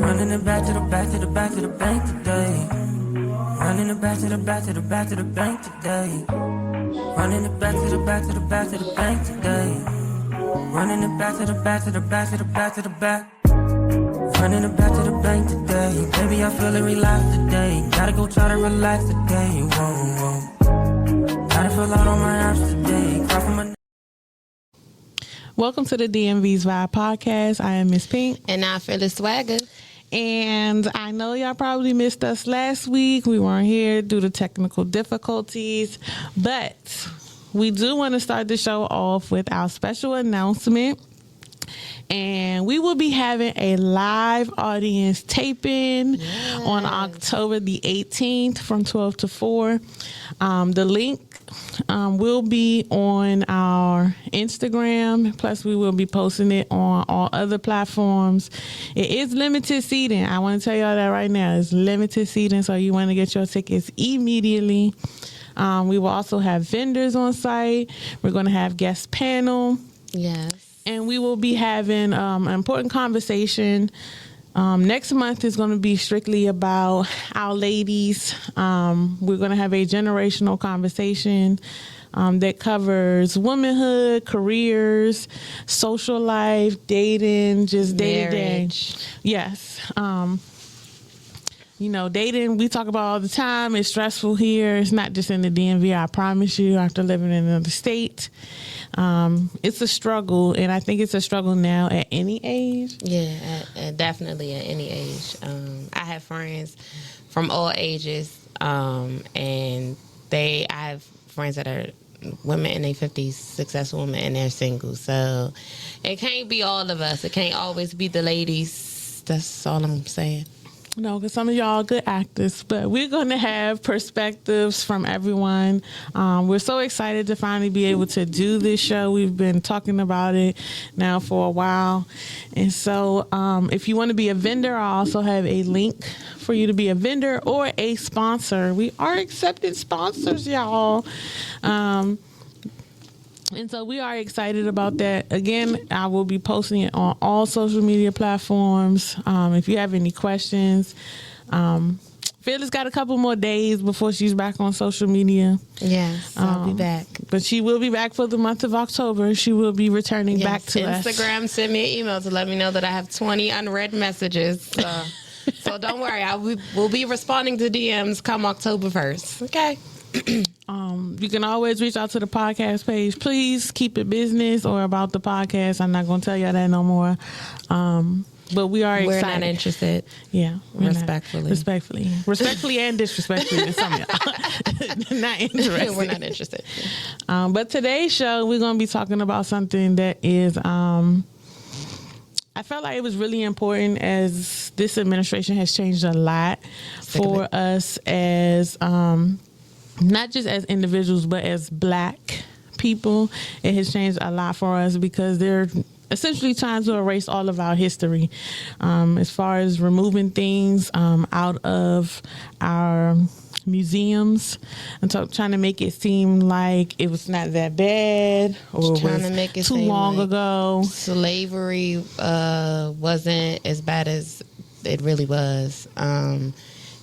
Running it back to the back to the back to the bank today. Running it back to the back to the back to the bank today. Running it back to the back to the back to the bank today. Running it back to the back to the back to the back to the back. Running it back to the bank today. Baby, I feel it relaxed today. Gotta go try to relax today. Whoa, whoa. Gotta fill out all my apps today. Cry from my... Welcome to the DMV's Vibe Podcast. I am Miss Pink. And I feel the swagger. And I know y'all probably missed us last week. We weren't here due to technical difficulties. But we do want to start the show off with our special announcement. And we will be having a live audience taping on October the 18th from 12 to 4. The link will be on our Instagram. Plus, we will be posting it on all other platforms. It is limited seating. I want to tell y'all that right now. It's limited seating, so you want to get your tickets immediately. We will also have vendors on site. We're going to have guest panel. Yes. And we will be having an important conversation. Next month is going to be strictly about our ladies. We're going to have a generational conversation that covers womanhood, careers, social life, dating, just day-to-day. Yes. Dating, we talk about all the time. It's stressful here. It's not just in the DMV, I promise you, after living in another state. It's a struggle, and I think it's a struggle now at any age. Yeah, definitely at any age. I have friends from all ages, and I have friends that are women in their 50s, successful women, and they're single. So it can't be all of us. It can't always be the ladies. That's all I'm saying. No, because some of y'all are good actors, but we're going to have perspectives from everyone. We're so excited to finally be able to do this show. We've been talking about it now for a while. And so if you want to be a vendor, I also have a link for you to be a vendor or a sponsor. We are accepting sponsors, y'all. And so we are excited about that. Again, I will be posting it on all social media platforms. If you have any questions, Phyllis got a couple more days before she's back on social media. Yes, I'll be back. But she will be back for the month of October. She will be returning back to us. Instagram, send me an email to let me know that I have 20 unread messages. So don't worry. We'll be responding to DMs come October 1st. Okay. You can always reach out to the podcast page. Please keep it business or about the podcast. I'm not going to tell y'all that no more. But we are excited. We're not interested. Yeah. Respectfully and disrespectfully to some of y'all. Not interested. We're not interested. But today's show, we're going to be talking about something that is... I felt like it was really important as this administration has changed a lot for us as... not just as individuals, but as Black people. It has changed a lot for us because they're essentially trying to erase all of our history as far as removing things out of our museums and trying to make it seem like it was not that bad or trying to make it too long like ago. Slavery wasn't as bad as it really was. And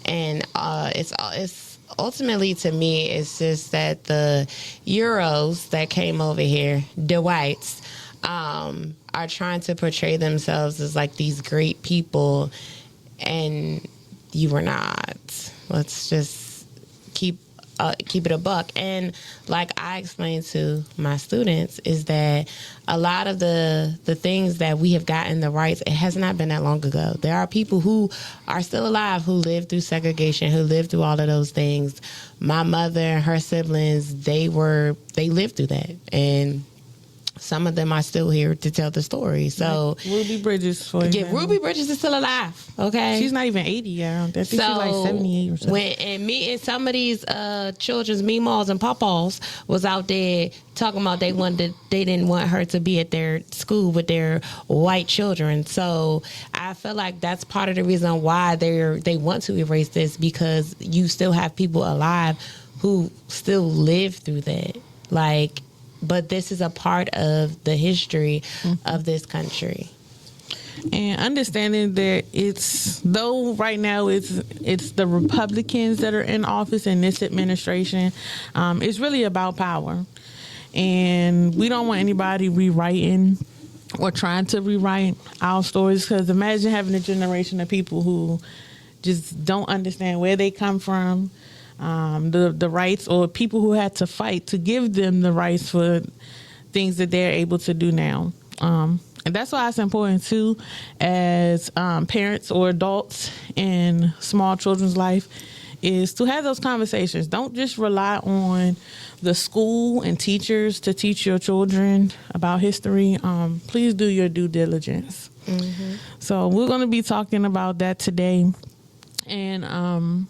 it's ultimately, to me, it's just that the Euros that came over here, the whites, are trying to portray themselves as like these great people, and you were not. Let's just keep it a buck. And like I explained to my students, is that a lot of the things that we have gotten the rights, it has not been that long ago. There are people who are still alive who lived through segregation, who lived through all of those things. My mother and her siblings, they lived through that. And some of them are still here to tell the story. So like Ruby Bridges, for example. Ruby Bridges is still alive. Okay, she's not even 80 yet. I think she's like 78 or something. And some of these children's meemaws and pawpaws was out there talking about they didn't want her to be at their school with their white children. So I feel like that's part of the reason why they want to erase this, because you still have people alive who still live through that. But this is a part of the history of this country. and understanding that though right now it's the Republicans that are in office in this administration, it's really about power, and we don't want anybody rewriting or trying to rewrite our stories, because imagine having a generation of people who just don't understand where they come from, the rights, or people who had to fight to give them the rights for things that they're able to do now. And that's why it's important too, as parents or adults in small children's life, is to have those conversations. Don't just rely on the school and teachers to teach your children about history. Please do your due diligence. Mm-hmm. So we're going to be talking about that today. And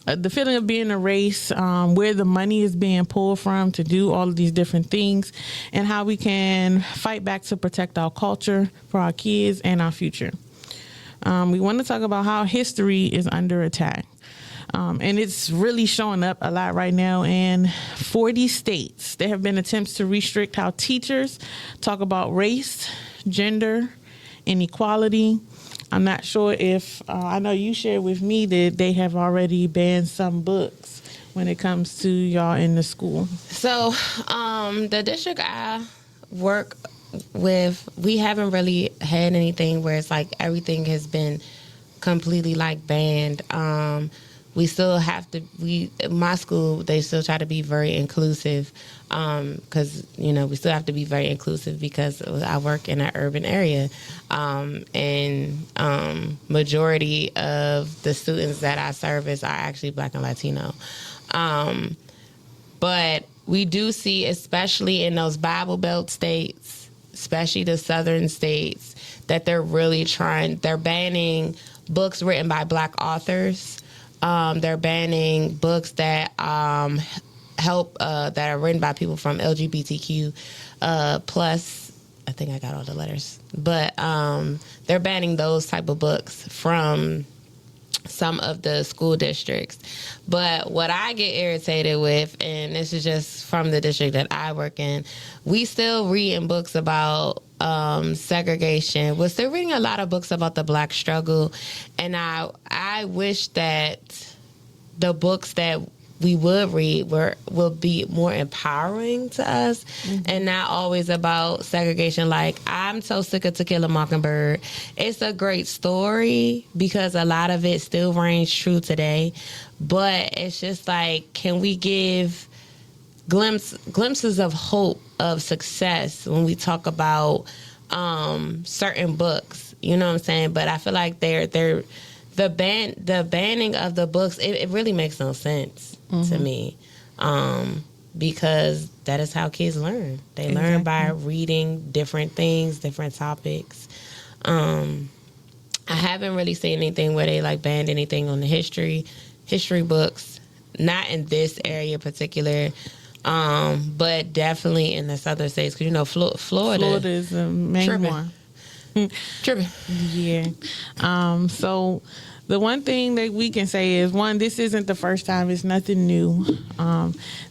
the feeling of being erased, where the money is being pulled from to do all of these different things, and how we can fight back to protect our culture for our kids and our future. We want to talk about how history is under attack. And it's really showing up a lot right now in 40 states. There have been attempts to restrict how teachers talk about race, gender, inequality. I'm not sure if, I know you shared with me that they have already banned some books when it comes to y'all in the school. So the district I work with, we haven't really had anything where it's like everything has been completely like banned. We still have to, my school, they still try to be very inclusive, because, we still have to be very inclusive because I work in an urban area, and majority of the students that I service are actually Black and Latino. But we do see, especially in those Bible Belt states, especially the southern states, that they're banning books written by Black authors. They're banning books that help that are written by people from LGBTQ plus. I think I got all the letters, but they're banning those type of books from some of the school districts. But what I get irritated with, and this is just from the district that I work in, we still reading books about segregation. We're still reading a lot of books about the Black struggle, and I wish that the books that we would read will be more empowering to us, mm-hmm. and not always about segregation. Like, I'm so sick of To Kill a Mockingbird. It's a great story because a lot of it still reigns true today, but it's just like, can we give glimpses of hope, of success when we talk about certain books? You know what I'm saying? But I feel like the banning of the books, it really makes no sense, mm-hmm. to me, because that is how kids learn. They exactly. learn by reading different things, different topics. I haven't really seen anything where they like banned anything on the history books, not in this area in particular, but definitely in the southern states, because Florida is the main tripping. One. Tripping. Yeah. So the one thing that we can say is, one, this isn't the first time. It's nothing new.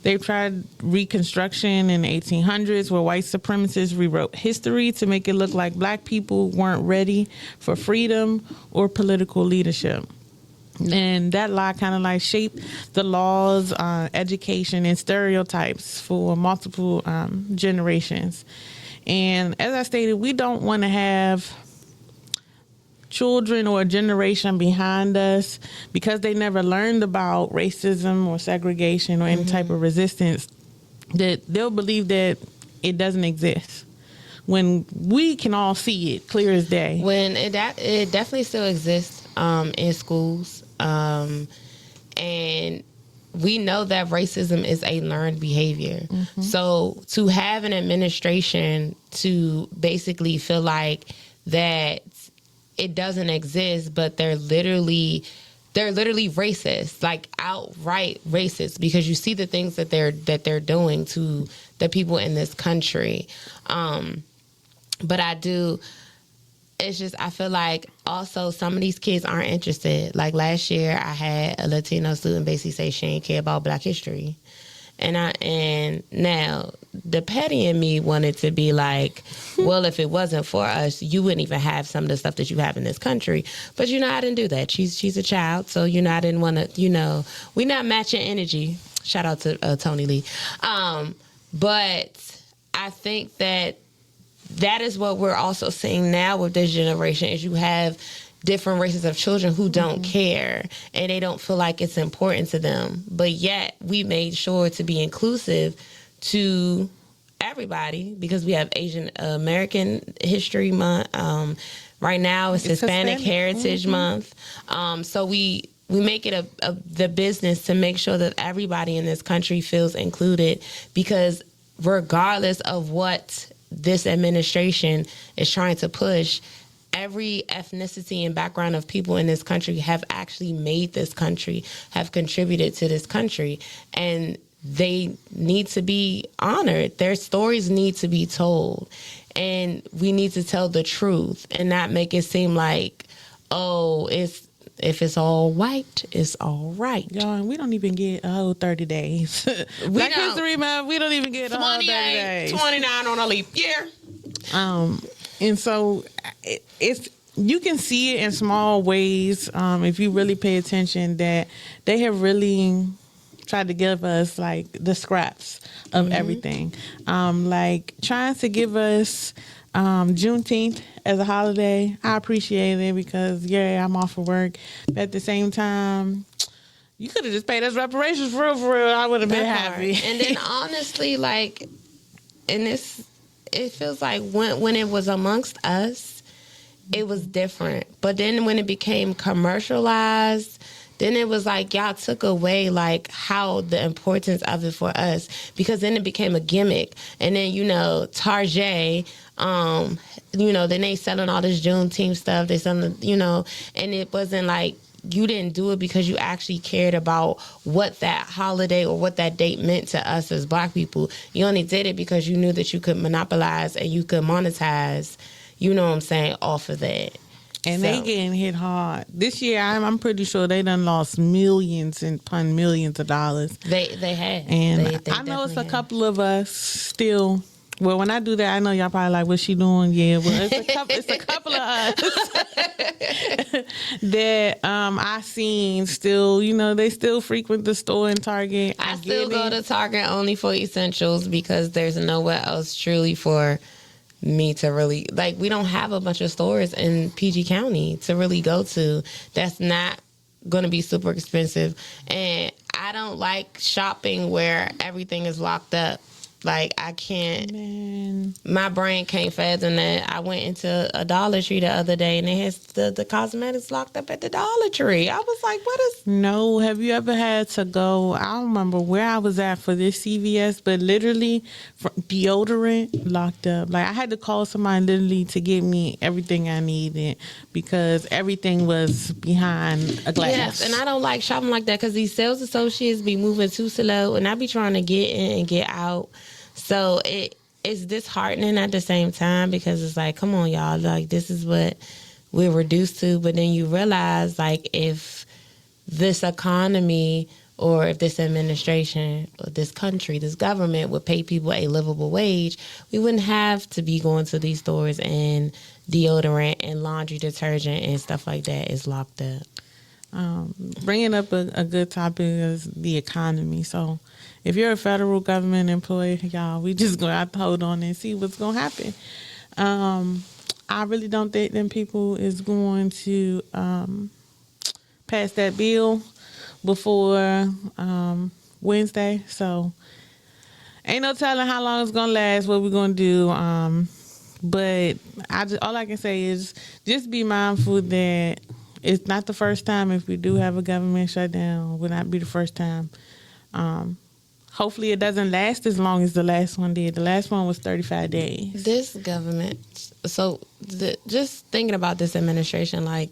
They've tried Reconstruction in the 1800s, where white supremacists rewrote history to make it look like Black people weren't ready for freedom or political leadership. And that lie kind of like shaped the laws, education, and stereotypes for multiple generations. And as I stated, we don't want to have children or a generation behind us, because they never learned about racism or segregation or any type of resistance, that they'll believe that it doesn't exist, when we can all see it clear as day. When it definitely still exists in schools, and we know that racism is a learned behavior. Mm-hmm. So to have an administration to basically feel like that it doesn't exist, but they're literally racist, like outright racist, because you see the things that they're doing to the people in this country. But it's just, I feel like also some of these kids aren't interested. Like last year, I had a Latino student basically say she didn't care about Black history. And now the petty in me wanted to be like, well, if it wasn't for us, you wouldn't even have some of the stuff that you have in this country. But I didn't do that. She's a child, so I didn't want to. We're not matching energy. Shout out to Tony Lee. But I think that is what we're also seeing now with this generation. Is you have different races of children who don't care and they don't feel like it's important to them. But yet we made sure to be inclusive to everybody because we have Asian American History Month. Right now it's Hispanic Heritage Month. So we make it the business to make sure that everybody in this country feels included, because regardless of what this administration is trying to push, every ethnicity and background of people in this country have actually made this country, have contributed to this country, and they need to be honored. Their stories need to be told, and we need to tell the truth and not make it seem like, if it's all white, it's all right. Y'all, and we don't even get a whole 30 days. Black History Month, we don't even get a whole 30 days. 29 on a leap year. And so it's you can see it in small ways if you really pay attention that they have really tried to give us like the scraps of everything. Like trying to give us Juneteenth as a holiday. I appreciate it because, I'm off of work. But at the same time, you could have just paid us reparations for real. I would have been happy. And then honestly, like, it feels like when it was amongst us, it was different. But then when it became commercialized, then it was like y'all took away like how the importance of it for us, because then it became a gimmick. And then, Tarjay, then they selling all this Juneteenth stuff. They selling, and it wasn't like you didn't do it because you actually cared about what that holiday or what that date meant to us as Black people. You only did it because you knew that you could monopolize and you could monetize, off of that. And they getting hit hard. This year, I'm pretty sure they done lost millions and upon millions of dollars. They have. And they I know it's a couple of us still. Well, when I do that, I know y'all probably like, what's she doing? Yeah, well, it's a couple of us that I seen still, they still frequent the store in Target. I still go to Target only for essentials because there's nowhere else truly for me to really, like, we don't have a bunch of stores in PG County to really go to. That's not going to be super expensive. And I don't like shopping where everything is locked up. Like, I can't, my brain can't fathom that. I went into a Dollar Tree the other day and it has the cosmetics locked up at the Dollar Tree. I was like, what is? No, have you ever had to go, I don't remember where I was at for this CVS, but literally deodorant locked up. Like, I had to call somebody literally to get me everything I needed because everything was behind a glass. Yes, and I don't like shopping like that because these sales associates be moving too slow and I be trying to get in and get out. So it's disheartening at the same time because it's like, come on, y'all, like, this is what we're reduced to. But then you realize, like, if this economy or if this administration or this country, this government would pay people a livable wage, we wouldn't have to be going to these stores and deodorant and laundry detergent and stuff like that is locked up. Bringing up a good topic is the economy. So if you're a federal government employee, y'all, we just going to have to hold on and see what's going to happen. I really don't think them people is going to pass that bill before Wednesday. So ain't no telling how long it's going to last, what we're going to do. But all I can say is just be mindful that it's not the first time. If we do have a government shutdown, it will not be the first time. Hopefully it doesn't last as long as the last one did. The last one was 35 days. This government, just thinking about this administration, like,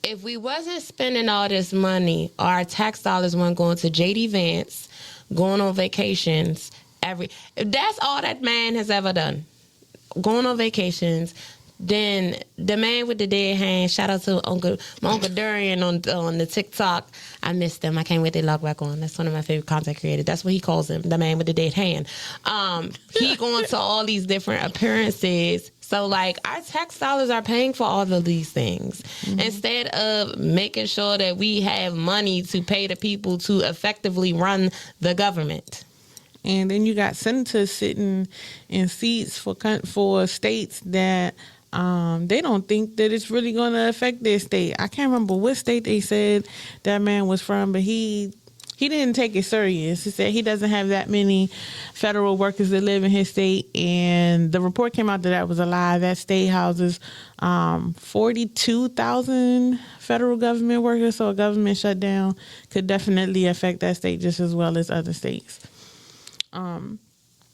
if we wasn't spending all this money, our tax dollars weren't going to J.D. Vance, going on vacations, that's all that man has ever done. Going on vacations, then the man with the dead hand, shout out to my Uncle Durian on the TikTok. I missed him. I can't wait to log back on. That's one of my favorite content creators. That's what he calls him, the man with the dead hand. He going to all these different appearances. So, like, our tax dollars are paying for all of these things. Instead of making sure that we have money to pay the people to effectively run the government. And then you got senators sitting in seats for states that they don't think that it's really going to affect their state. I can't remember what state they said that man was from, but he didn't take it serious. He said he doesn't have that many federal workers that live in his state, and the report came out that was a lie. That state houses 42,000 federal government workers, so a government shutdown could definitely affect that state just as well as other states.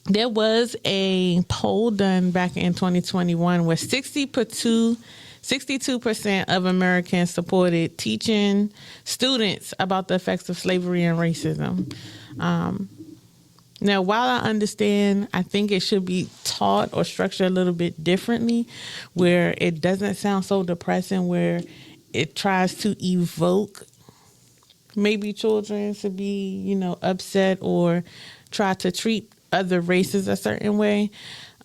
There was a poll done back in 2021 where 62% of Americans supported teaching students about the effects of slavery and racism. Now, while I understand, I think it should be taught or structured a little bit differently, where it doesn't sound so depressing, where it tries to evoke maybe children to be, upset or try to treat other races a certain way.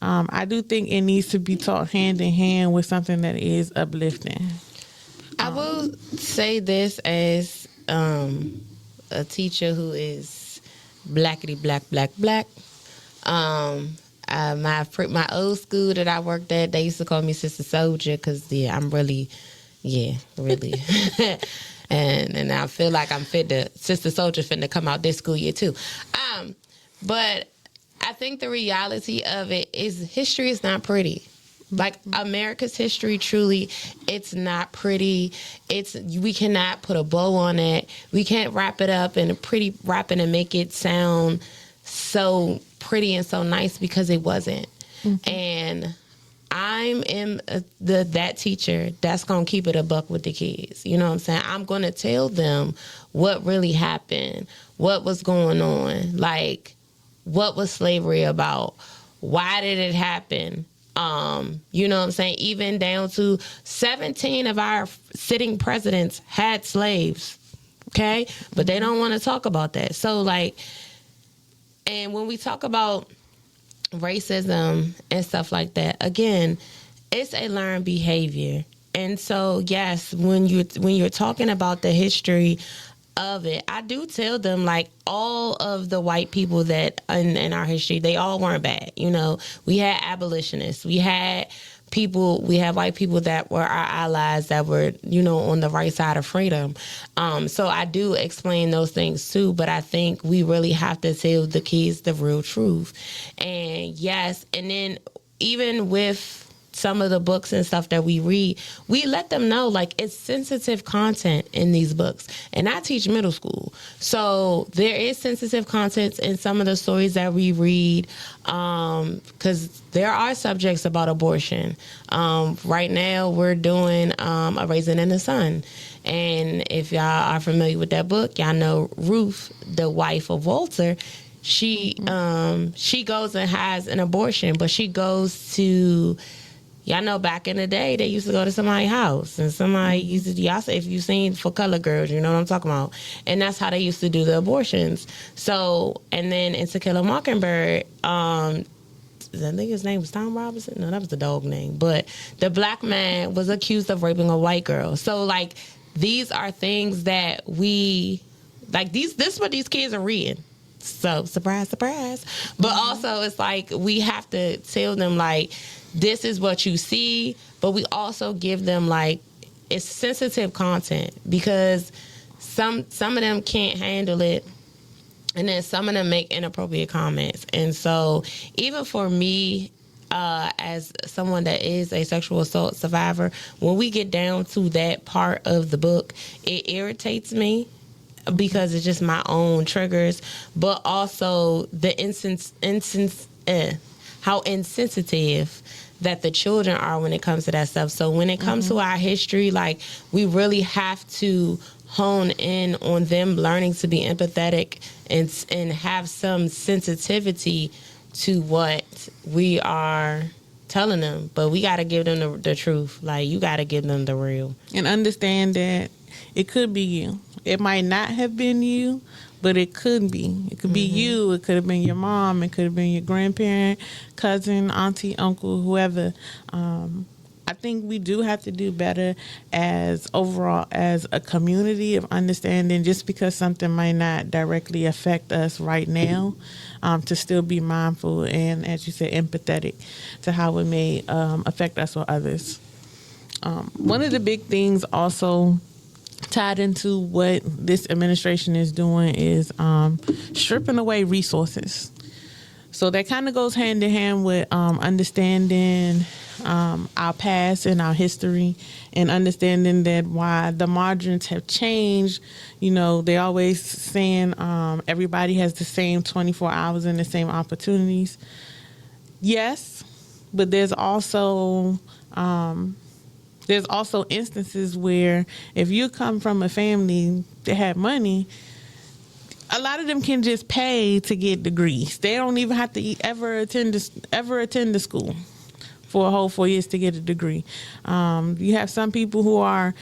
I do think it needs to be taught hand in hand with something that is uplifting. I will say this as a teacher who is blackity black. My old school that I worked at, they used to call me Sister Soldier because I'm really. and I feel like I'm Sister Soldier finna come out this school year too. But I think the reality of it is history is not pretty. Like America's history, truly, it's not pretty. We cannot put a bow on it. We can't wrap it up in a pretty wrapping and make it sound so pretty and so nice because it wasn't. Mm-hmm. And I'm that teacher that's going to keep it a buck with the kids. You know what I'm saying? I'm going to tell them what really happened, what was going on, like what was slavery about, why did it happen? You know what I'm saying? Even down to 17 of our sitting presidents had slaves. Okay? But they don't want to talk about that. So and when we talk about racism and stuff like that, again, it's a learned behavior. And so, yes, when you're talking about the history of it, I do tell them all of the white people that in our history, they all weren't bad. We had abolitionists, we had white people that were our allies that were, on the right side of freedom. So I do explain those things too, but I think we really have to tell the kids the real truth. And yes, and then even with some of the books and stuff that we read, we let them know it's sensitive content in these books. And I teach middle school. So there is sensitive content in some of the stories that we read because there are subjects about abortion. Right now we're doing A Raisin in the Sun. And if y'all are familiar with that book, y'all know Ruth, the wife of Walter, she goes and has an abortion, but she goes to... Y'all know back in the day, they used to go to somebody's house and somebody used to, y'all say, if you've seen For Color Girls, you know what I'm talking about. And that's how they used to do the abortions. So, and then in To Kill a Mockingbird, I think his name was Tom Robinson. No, that was the dog name. But the black man was accused of raping a white girl. So, these are things that this is what these kids are reading. So, surprise, surprise. But also, it's we have to tell them, this is what you see, but we also give them it's sensitive content because some of them can't handle it, and then some of them make inappropriate comments. And so even for me, as someone that is a sexual assault survivor, when we get down to that part of the book, it irritates me because it's just my own triggers, but also the how insensitive that the children are when it comes to that stuff. So when it comes to our history, we really have to hone in on them learning to be empathetic and have some sensitivity to what we are telling them, but we got to give them the truth. Like, you got to give them the real. And understand that it could be you. It might not have been you, but it could be. It could be you. It could have been your mom. It could have been your grandparent, cousin, auntie, uncle, whoever. I think we do have to do better as overall as a community of understanding, just because something might not directly affect us right now, to still be mindful and, as you said, empathetic to how it may affect us or others. One of the big things also tied into what this administration is doing is stripping away resources. So that kind of goes hand in hand with understanding our past and our history, and understanding that why the margins have changed. You know, they always saying everybody has the same 24 hours and the same opportunities. Yes, but there's also instances where if you come from a family that had money, a lot of them can just pay to get degrees. They don't even have to ever attend the school for a whole 4 years to get a degree. You have some people who are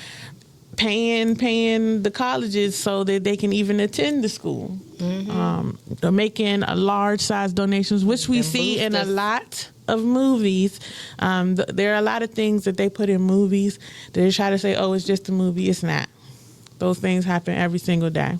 paying the colleges so that they can even attend the school. They're making a large size donations, which we see in a lot of movies. There are a lot of things that they put in movies that they try to say, oh, it's just a movie. It's not. Those things happen every single day.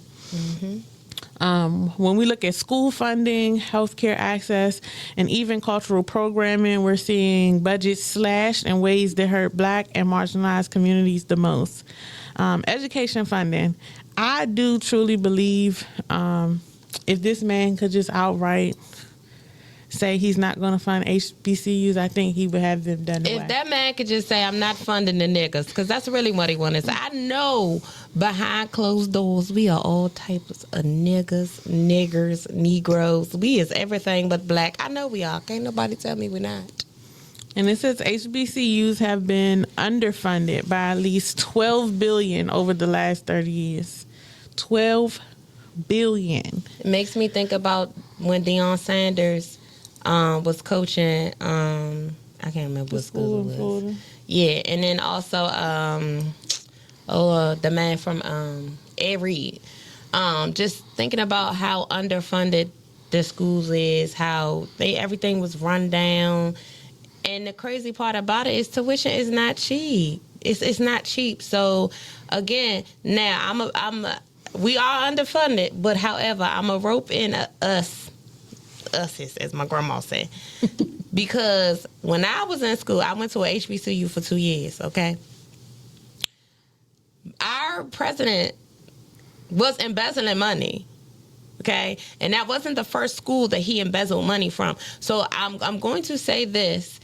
When we look at school funding, healthcare access, and even cultural programming, we're seeing budgets slashed in ways that hurt Black and marginalized communities the most. Education funding. I do truly believe if this man could just outright say he's not going to fund HBCUs, I think he would have them done away. If that man could just say, I'm not funding the niggas, because that's really what he wanted to say. I know behind closed doors, we are all types of niggas, niggers, Negroes. We is everything but Black. I know we are. Can't nobody tell me we're not. And it says HBCUs have been underfunded by at least $12 billion over the last 30 years. $12 billion. It makes me think about when Deion Sanders was coaching, I can't remember what school it was. Yeah, and then also the man from Ed Reed. Just thinking about how underfunded the schools is, how everything was run down. And the crazy part about it is tuition is not cheap. It's not cheap. So again, now we are underfunded, but however, I'm a rope in us, as my grandma said. Because when I was in school, I went to a HBCU for 2 years, okay? Our president was embezzling money, okay? And that wasn't the first school that he embezzled money from. So I'm going to say this.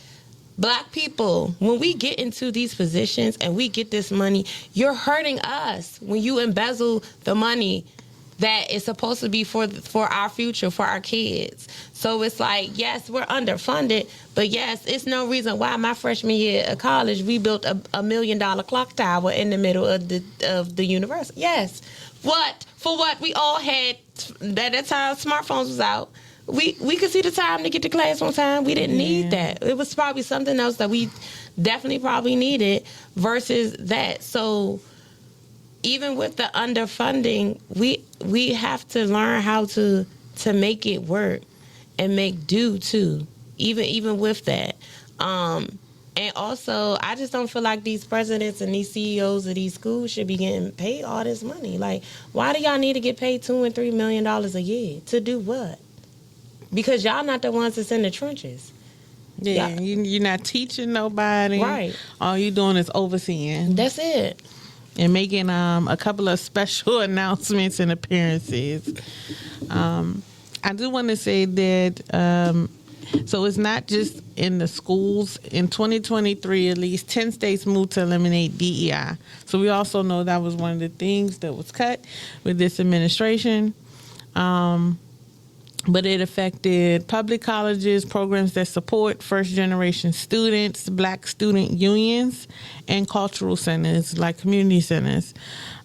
Black people, when we get into these positions and we get this money, you're hurting us when you embezzle the money that is supposed to be for our future, for our kids. So it's like, yes, we're underfunded, but yes, it's no reason why my freshman year of college, we built a $1 million clock tower in the middle of the university. Yes. For what? We all had, at that time, smartphones was out. We could see the time to get to class on time. We didn't need that. It was probably something else that we definitely probably needed versus that. So even with the underfunding, we have to learn how to make it work and make do too, even with that. And also, I just don't feel like these presidents and these CEOs of these schools should be getting paid all this money. Like, why do y'all need to get paid $2 and $3 million a year to do what? Because y'all not the ones that's in the trenches. Yeah, you're not teaching nobody. Right. All you're doing is overseeing. That's it. And making a couple of special announcements and appearances. I do want to say that, so it's not just in the schools. In 2023, at least 10 states moved to eliminate DEI. So we also know that was one of the things that was cut with this administration. But it affected public colleges, programs that support first-generation students, Black student unions, and cultural centers like community centers.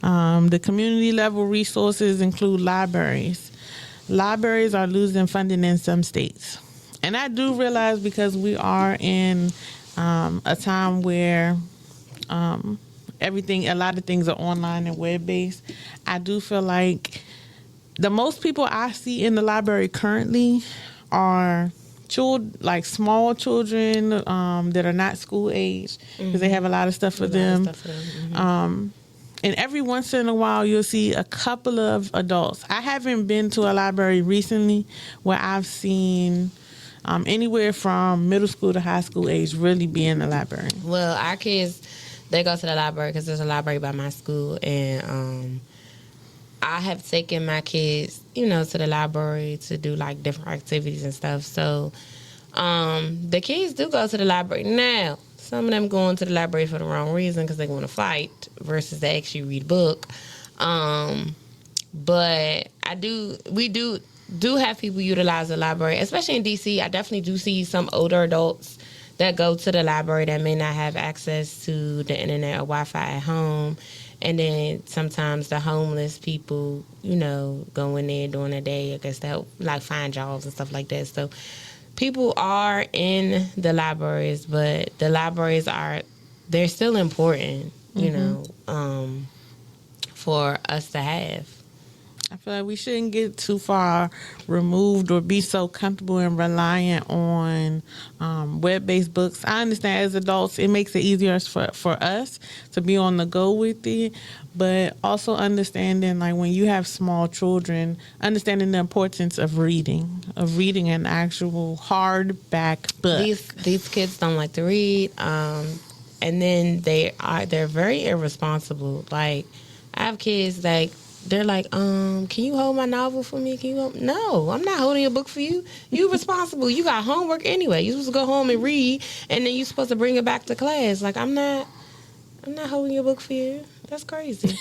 The community-level resources include libraries. Libraries are losing funding in some states. And I do realize, because we are in a time where a lot of things are online and web based. I do feel like the most people I see in the library currently are small children that are not school age, because they have a lot of stuff for them. And every once in a while, you'll see a couple of adults. I haven't been to a library recently where I've seen anywhere from middle school to high school age really be in the library. Well, our kids, they go to the library because there's a library by my school, and I have taken my kids, to the library to do like different activities and stuff. So the kids do go to the library. Now, some of them going to the library for the wrong reason, because they want to fight versus they actually read a book. But we do have people utilize the library, especially in DC. I definitely do see some older adults that go to the library that may not have access to the internet or Wi-Fi at home. And then sometimes the homeless people, go in there during the day, I guess, to help, like, find jobs and stuff like that. So people are in the libraries, but the libraries they're still important, for us to have. I feel like we shouldn't get too far removed or be so comfortable and reliant on web-based books. I understand as adults, it makes it easier for us to be on the go with it, but also understanding, like, when you have small children, understanding the importance of reading an actual hardback book. These kids don't like to read, and then they're very irresponsible. Like, I have kids like, they're like, can you hold my novel for me? No, I'm not holding a book for you. You responsible. You got homework anyway. You're supposed to go home and read, and then you're supposed to bring it back to class. Like, I'm not holding your book for you. That's crazy.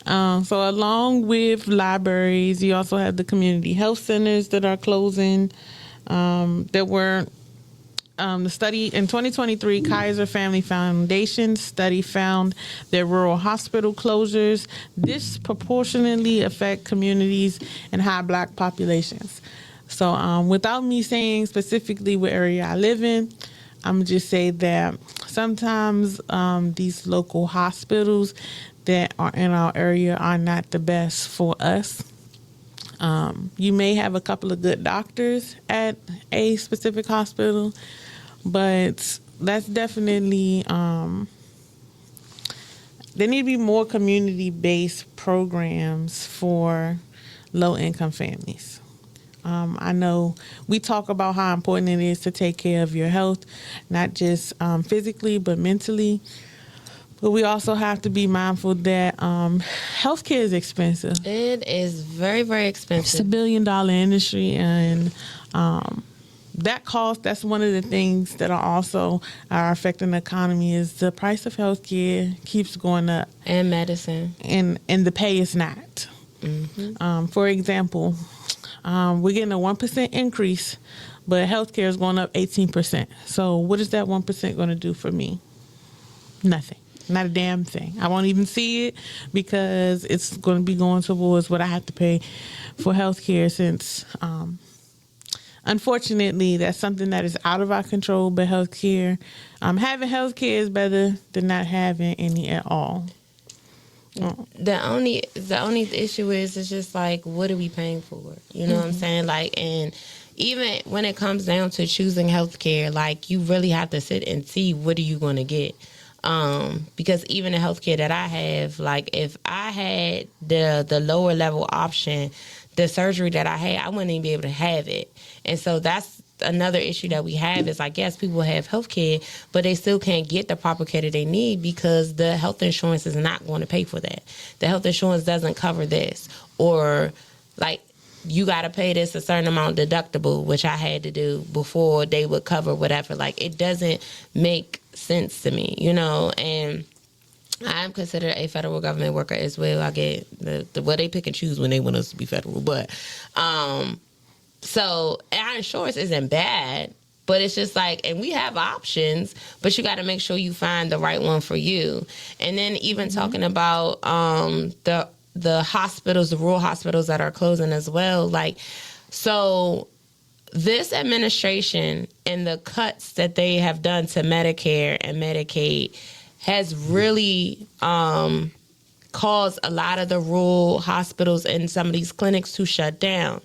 So along with libraries, you also have the community health centers that are closing. There were the study in 2023, Kaiser Family Foundation study found that rural hospital closures disproportionately affect communities and high Black populations. So without me saying specifically what area I live in, I'm going to just say that sometimes these local hospitals that are in our area are not the best for us. You may have a couple of good doctors at a specific hospital, but that's definitely, there need to be more community-based programs for low-income families. I know we talk about how important it is to take care of your health, not just physically, but mentally. But we also have to be mindful that healthcare is expensive. It is very, very expensive. It's $1 billion industry, and that's one of the things that are affecting the economy, is the price of healthcare keeps going up. And medicine. And the pay is not. Mm-hmm. For example, we're getting a 1% increase, but healthcare is going up 18%. So what is that 1% going to do for me? Nothing. Not a damn thing. I won't even see it, because it's going to be going towards what I have to pay for healthcare, since unfortunately that's something that is out of our control. But having healthcare is better than not having any at all. The only issue is, it's just like, what are we paying for? You know what I'm saying? Like, and even when it comes down to choosing healthcare, like, you really have to sit and see, what are you going to get? Because even the healthcare that I have, like, if I had the lower level option, the surgery that I had, I wouldn't even be able to have it. And so that's another issue that we have, is, like, yes, people have healthcare, but they still can't get the proper care that they need, because the health insurance is not going to pay for that. The health insurance doesn't cover this, or, like, you got to pay this a certain amount deductible, which I had to do before they would cover whatever. Like, it doesn't make sense to me, and I'm considered a federal government worker as well. I get they pick and choose when they want us to be federal, but so our insurance isn't bad, but it's just like, and we have options, but you got to make sure you find the right one for you. And then even talking about the hospitals, the rural hospitals that are closing as well, like, so this administration and the cuts that they have done to Medicare and Medicaid has really caused a lot of the rural hospitals and some of these clinics to shut down.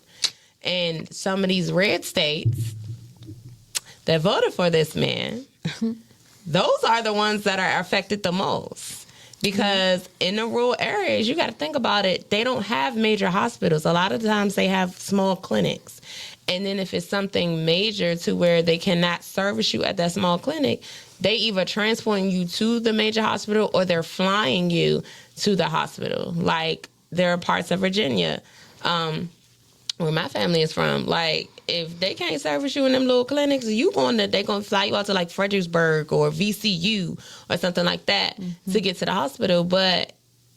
And some of these red states that voted for this man, those are the ones that are affected the most. Because in the rural areas, you got to think about it, they don't have major hospitals. A lot of times they have small clinics. And then if it's something major to where they cannot service you at that small clinic, they either transporting you to the major hospital or they're flying you to the hospital. Like, there are parts of Virginia where my family is from. Like, if they can't service you in them little clinics, they're going to fly you out to like Fredericksburg or VCU or something like that to get to the hospital. But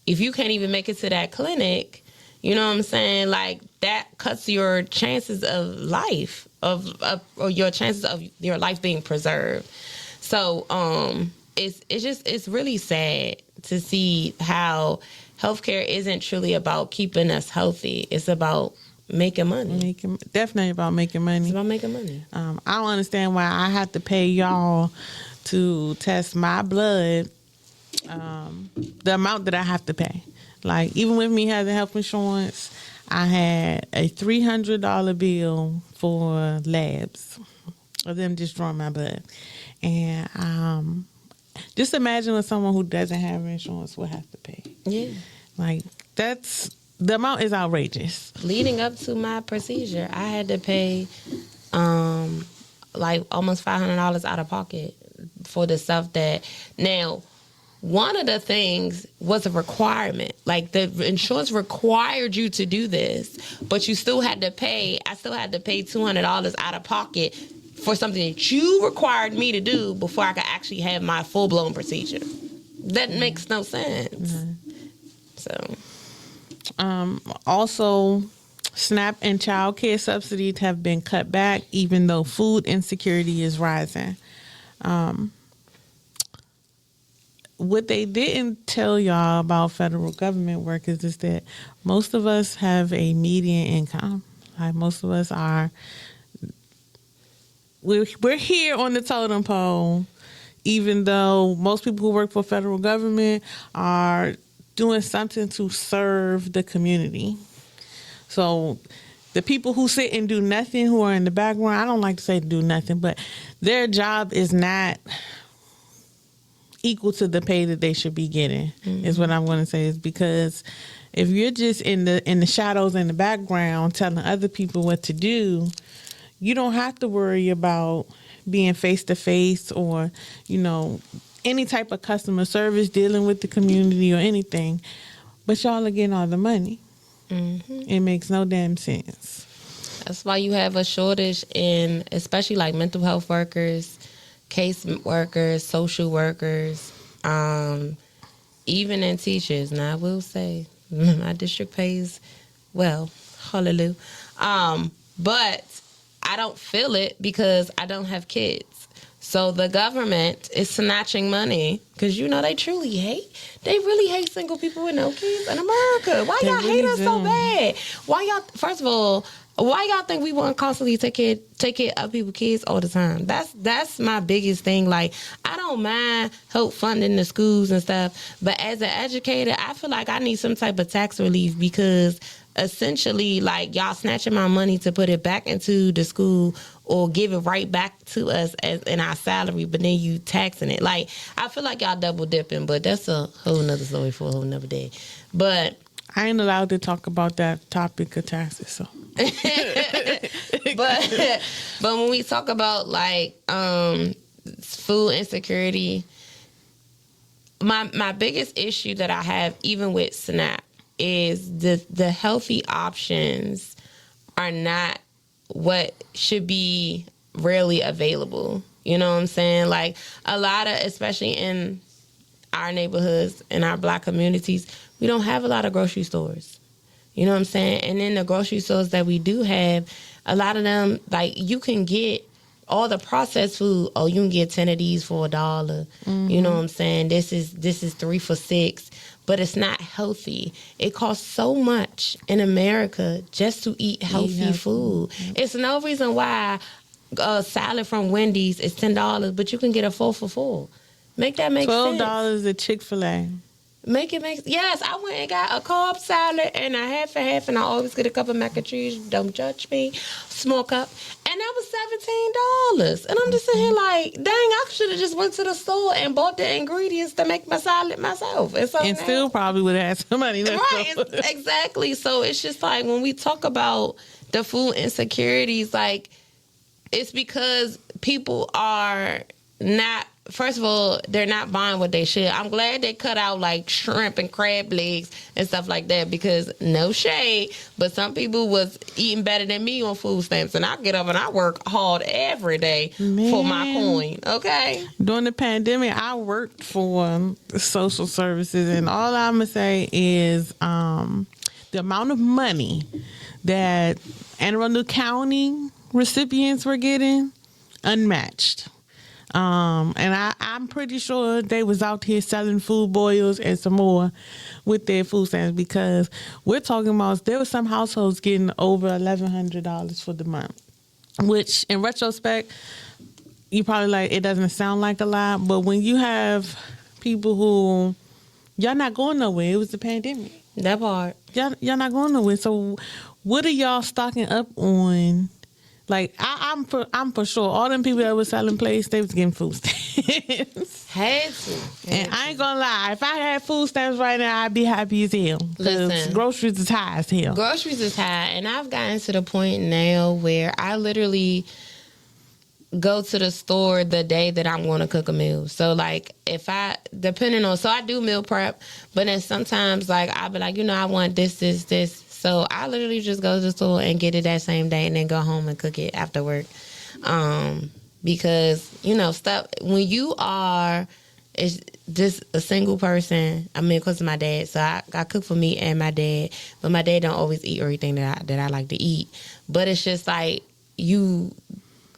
if you can't even make it to that clinic, you know what I'm saying? Like, that cuts your chances of life, or your chances of your life being preserved. So it's really sad to see how healthcare isn't truly about keeping us healthy. It's about making money. Definitely about making money. It's about making money. I don't understand why I have to pay y'all to test my blood, the amount that I have to pay. Like, even with me having health insurance, I had a $300 bill for labs of them just drawing my blood. And just imagine what someone who doesn't have insurance will have to pay. Yeah. Like, the amount is outrageous. Leading up to my procedure, I had to pay like almost $500 out of pocket for the stuff that... Now, one of the things was a requirement. Like, the insurance required you to do this, but you still had to pay. I still had to pay $200 out of pocket for something that you required me to do before I could actually have my full-blown procedure. That makes no sense. So... also, SNAP and child care subsidies have been cut back, even though food insecurity is rising. What they didn't tell y'all about federal government workers is that most of us have a median income. Like, most of us we're here on the totem pole, even though most people who work for federal government are doing something to serve the community. So the people who sit and do nothing, who are in the background, I don't like to say do nothing, but their job is not equal to the pay that they should be getting, is what I'm going to say. Is because if you're just in the shadows in the background telling other people what to do, you don't have to worry about being face to face or, any type of customer service, dealing with the community or anything. But y'all are getting all the money. It makes no damn sense. That's why you have a shortage in, especially like mental health workers, case workers, social workers, even in teachers. Now, I will say my district pays well, hallelujah. But I don't feel it because I don't have kids. So the government is snatching money because, they really hate single people with no kids in America. Why y'all hate us so bad? First of all, why y'all think we want to constantly take care of people's kids all the time? That's my biggest thing. Like, I don't mind help funding the schools and stuff, but as an educator, I feel like I need some type of tax relief because essentially, like, y'all snatching my money to put it back into the school or give it right back to us as in our salary, but then you taxing it. Like, I feel like y'all double dipping, but that's a whole nother story for a whole nother day. But I ain't allowed to talk about that topic of taxes, so. but when we talk about like food insecurity, my biggest issue that I have even with SNAP is the healthy options are not what should be rarely available. You know what I'm saying? Like, a lot of, especially in our neighborhoods, in our Black communities, we don't have a lot of grocery stores. You know what I'm saying? And in the grocery stores that we do have, a lot of them, like, you can get all the processed food, oh, you can get 10 of these for $1. You know what I'm saying? This is 3 for $6, but it's not healthy. It costs so much in America just to eat healthy food. It's no reason why a salad from Wendy's is $10, but you can get a 4 for $4. Make that make sense. $12 at Chick-fil-A. Yes, I went and got a carb salad and a half and half, and I always get a cup of mac and cheese. Don't judge me. Small cup. And that was $17. And I'm just sitting here like, dang, I should have just went to the store and bought the ingredients to make my salad myself. And still probably would have had some money left. Right, exactly. So it's just like when we talk about the food insecurities, like, it's because people are not, first of all, they're not buying what they should. I'm glad they cut out like shrimp and crab legs and stuff like that, because no shade, but some people was eating better than me on food stamps, and I get up and I work hard every day for my coin. Okay. During the pandemic, I worked for social services, and all I'm gonna say is the amount of money that Anne Arundel County recipients were getting, unmatched. And I'm pretty sure they was out here selling food boils and some more with their food stamps, because we're talking about there were some households getting over $1,100 for the month, which in retrospect, you probably like, it doesn't sound like a lot, but when you have people who, y'all not going nowhere, it was the pandemic. That part. Y'all not going nowhere. So what are y'all stocking up on? Like, I'm for sure all them people that was selling plates, they was getting food stamps. Had to. And I ain't gonna lie, if I had food stamps right now, I'd be happy as hell. Listen, groceries is high as hell. Groceries is high, and I've gotten to the point now where I literally go to the store the day that I'm going to cook a meal. So, like, if I, depending on, so I do meal prep, but then sometimes, like, I'll be like, I want this. So I literally just go to the store and get it that same day and then go home and cook it after work. Because, stuff, when you are it's just a single person, because of my dad, so I cook for me and my dad, but my dad don't always eat everything that I like to eat. But it's just like you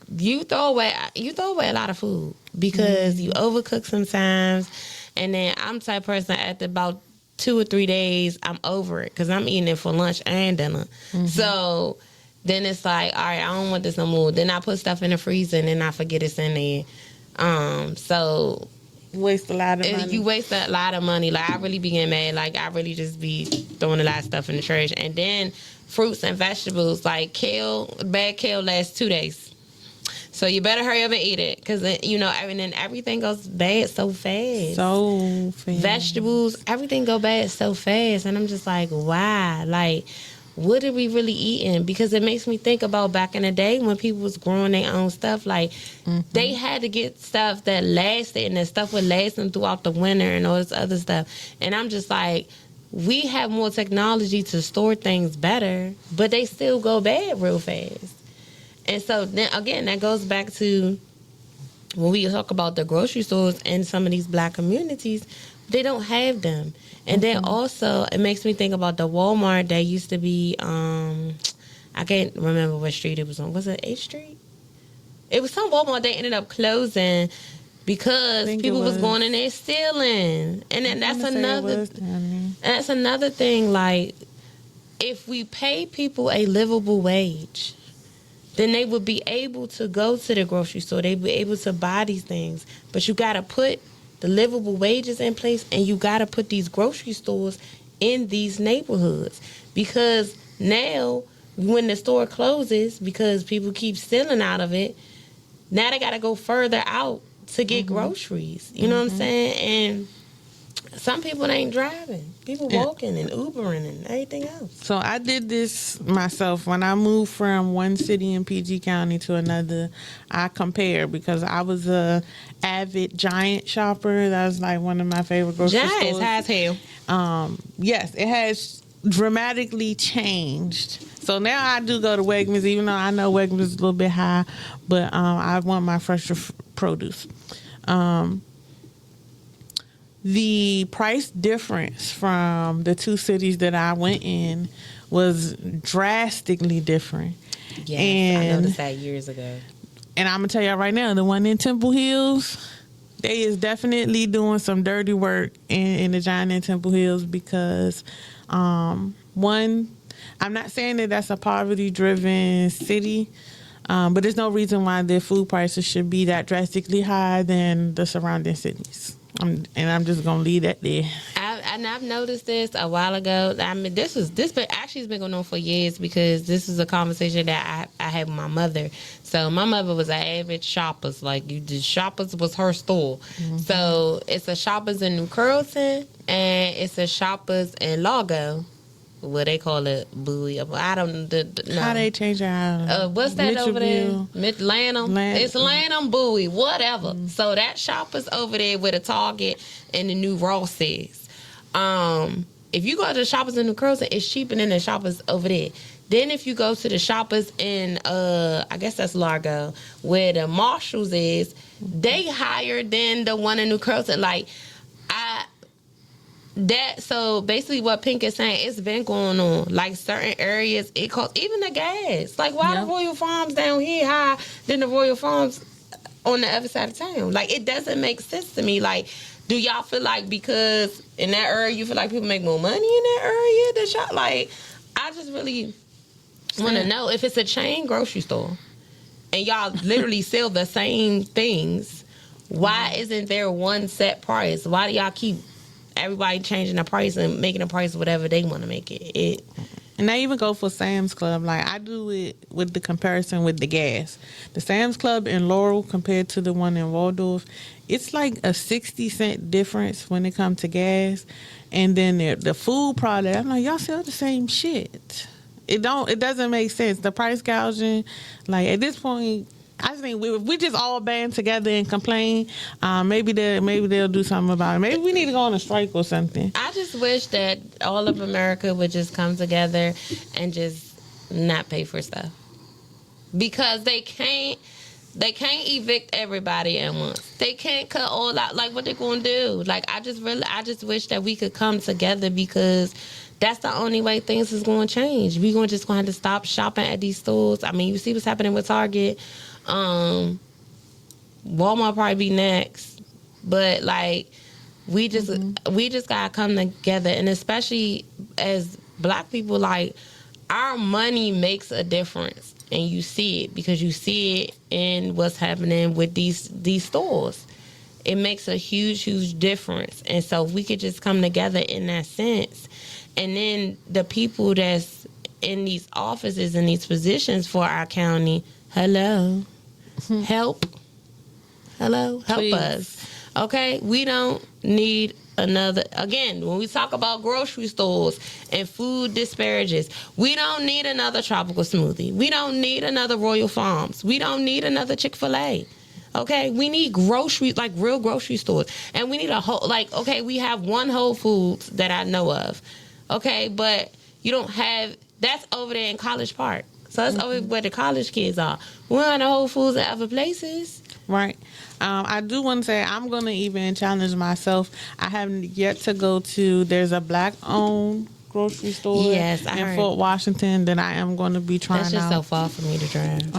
throw away a lot of food because you overcook sometimes, and then I'm the type of person after about 2 or 3 days, I'm over it because I'm eating it for lunch and dinner. So then it's like, all right, I don't want this no more. Then I put stuff in the freezer and then I forget it's in there. So waste a lot of money. You waste a lot of money. Like, I really be getting mad. Like, I really just be throwing a lot of stuff in the trash. And then fruits and vegetables, like bad kale lasts 2 days. So you better hurry up and eat it, because everything goes bad so fast. Vegetables, everything go bad so fast, and I'm just like, why? Like, what are we really eating? Because it makes me think about back in the day when people was growing their own stuff. Like, they had to get stuff that lasted, and that stuff would last them throughout the winter and all this other stuff. And I'm just like, we have more technology to store things better, but they still go bad real fast. And so, then again, that goes back to when we talk about the grocery stores in some of these black communities, they don't have them. And then also, it makes me think about the Walmart that used to be, I can't remember what street it was on. Was it 8th Street? It was some Walmart. They ended up closing because people was going in there stealing. And then that's another thing. Like, if we pay people a livable wage, then they would be able to go to the grocery store. They'd be able to buy these things. But you got to put the livable wages in place, and you got to put these grocery stores in these neighborhoods. Because now, when the store closes, because people keep stealing out of it, now they got to go further out to get groceries. You know what I'm saying? And some people ain't driving. People walking and Ubering and everything else. So I did this myself. When I moved from one city in PG County to another, I compared, because I was a avid Giant shopper. That was like one of my favorite grocery stores. Giant is high as hell. Yes, it has dramatically changed. So now I do go to Wegmans, even though I know Wegmans is a little bit high, but I want my fresher produce. The price difference from the two cities that I went in was drastically different. Yes, I noticed that years ago. And I'm gonna tell y'all right now, the one in Temple Hills, they is definitely doing some dirty work in the giant in Temple Hills because, one, I'm not saying that that's a poverty-driven city, but there's no reason why their food prices should be that drastically higher than the surrounding cities. I'm just gonna leave that there. I've noticed this a while ago. I mean, this actually has been going on for years because this is a conversation that I had with my mother. So my mother was an avid shoppers. Like Shoppers was her store. Mm-hmm. So it's a Shoppers in New Carrollton and it's a Shoppers in Largo. What they call it, Bowie. I don't know. How they change it? What's that over there? Lanham. It's Lanham, Bowie, whatever. Mm-hmm. So that Shoppers over there where the Target and the new Ross is. If you go to the Shoppers in New Carrollton, it's cheaper than the Shoppers over there. Then if you go to the Shoppers in, I guess that's Largo, where the Marshalls is, they higher than the one in New Carrollton. So basically what Pink is saying, it's been going on. Like certain areas, it costs, even the gas. Like why the Royal Farms down here higher than the Royal Farms on the other side of town? Like it doesn't make sense to me. Like, do y'all feel like because in that area you feel like people make more money in that area than y'all? Like, I just really want to know if it's a chain grocery store and y'all literally sell the same things. Why isn't there one set price? Why do y'all keep everybody changing the price and making the price whatever they want to make it? And I even go for Sam's Club. Like, I do it with the comparison with the gas. The Sam's Club in Laurel compared to the one in Waldorf, it's like a 60-cent difference when it comes to gas. And then the food product, I'm like, y'all sell the same shit. It doesn't make sense. The price gouging, like, at this point, I think we just all band together and complain. Maybe they'll do something about it. Maybe we need to go on a strike or something. I just wish that all of America would just come together and just not pay for stuff because they can't evict everybody at once. They can't cut all out. Like what they gonna do? Like I just wish that we could come together because that's the only way things is going to change. We're going to have to stop shopping at these stores. I mean, you see what's happening with Target. Walmart probably be next. But, like, we just got to come together. And especially as Black people, like, our money makes a difference. And you see it because you see it in what's happening with these stores. It makes a huge, huge difference. And so if we could just come together in that sense. And then the people that's in these offices and these positions for our county, help Please. us. Okay? We don't need another, again, when we talk about grocery stores and food disparages, we don't need another tropical smoothie. We don't need another Royal Farms. We don't need another Chick-fil-A. Okay, we need groceries, like real grocery stores. And we need we have one Whole Foods that I know of. Okay, but you don't have, that's over there in College Park. So that's over where the college kids are. We don't have the Whole Foods in other places. Right. I do want to say I'm going to even challenge myself. I haven't yet to go to, there's a Black-owned grocery store in Fort Washington that I am going to be trying out. That's just so far for me to drive.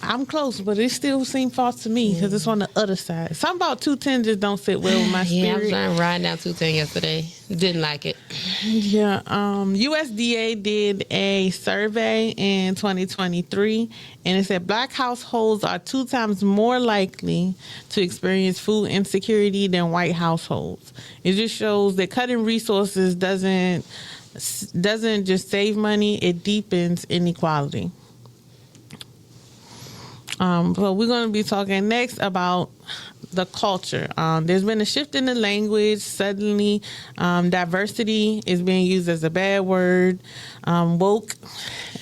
I'm close, but it still seems far to me because it's on the other side. Something about 210 just don't sit well with my spirit. I was trying to ride down 210 yesterday. Didn't like it. Yeah. USDA did a survey in 2023, and it said Black households are 2 times more likely to experience food insecurity than white households. It just shows that cutting resources doesn't just save money; it deepens inequality. So we're going to be talking next about the culture. There's been a shift in the language. Suddenly, diversity is being used as a bad word. Woke.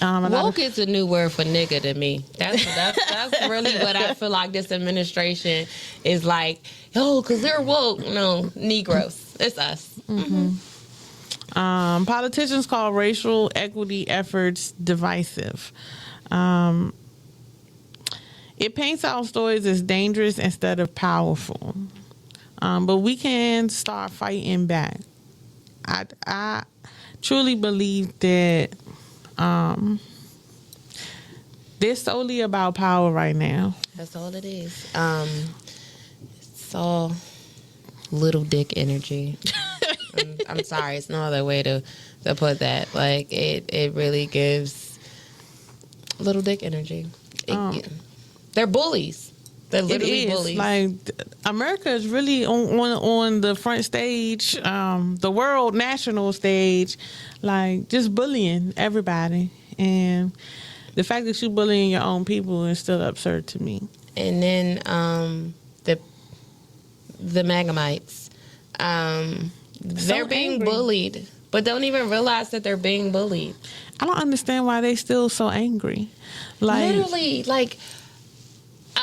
Woke is a new word for nigga to me. That's really what I feel like this administration is like. Yo, because they're woke. No, Negroes. It's us. Mm-hmm. Politicians call racial equity efforts divisive. It paints our stories as dangerous instead of powerful. But we can start fighting back. I truly believe that They're solely about power right now. That's all it is. It's all little dick energy. I'm sorry, it's no other way to put that. Like it really gives little dick energy. They're bullies. They're literally bullies. Like America is really on the front stage, the world national stage, like just bullying everybody. And the fact that you're bullying your own people is still absurd to me. And then the Megamites, they're being angry. bullied, but don't even realize that they're being bullied. I don't understand why they still so angry. Like Literally, like,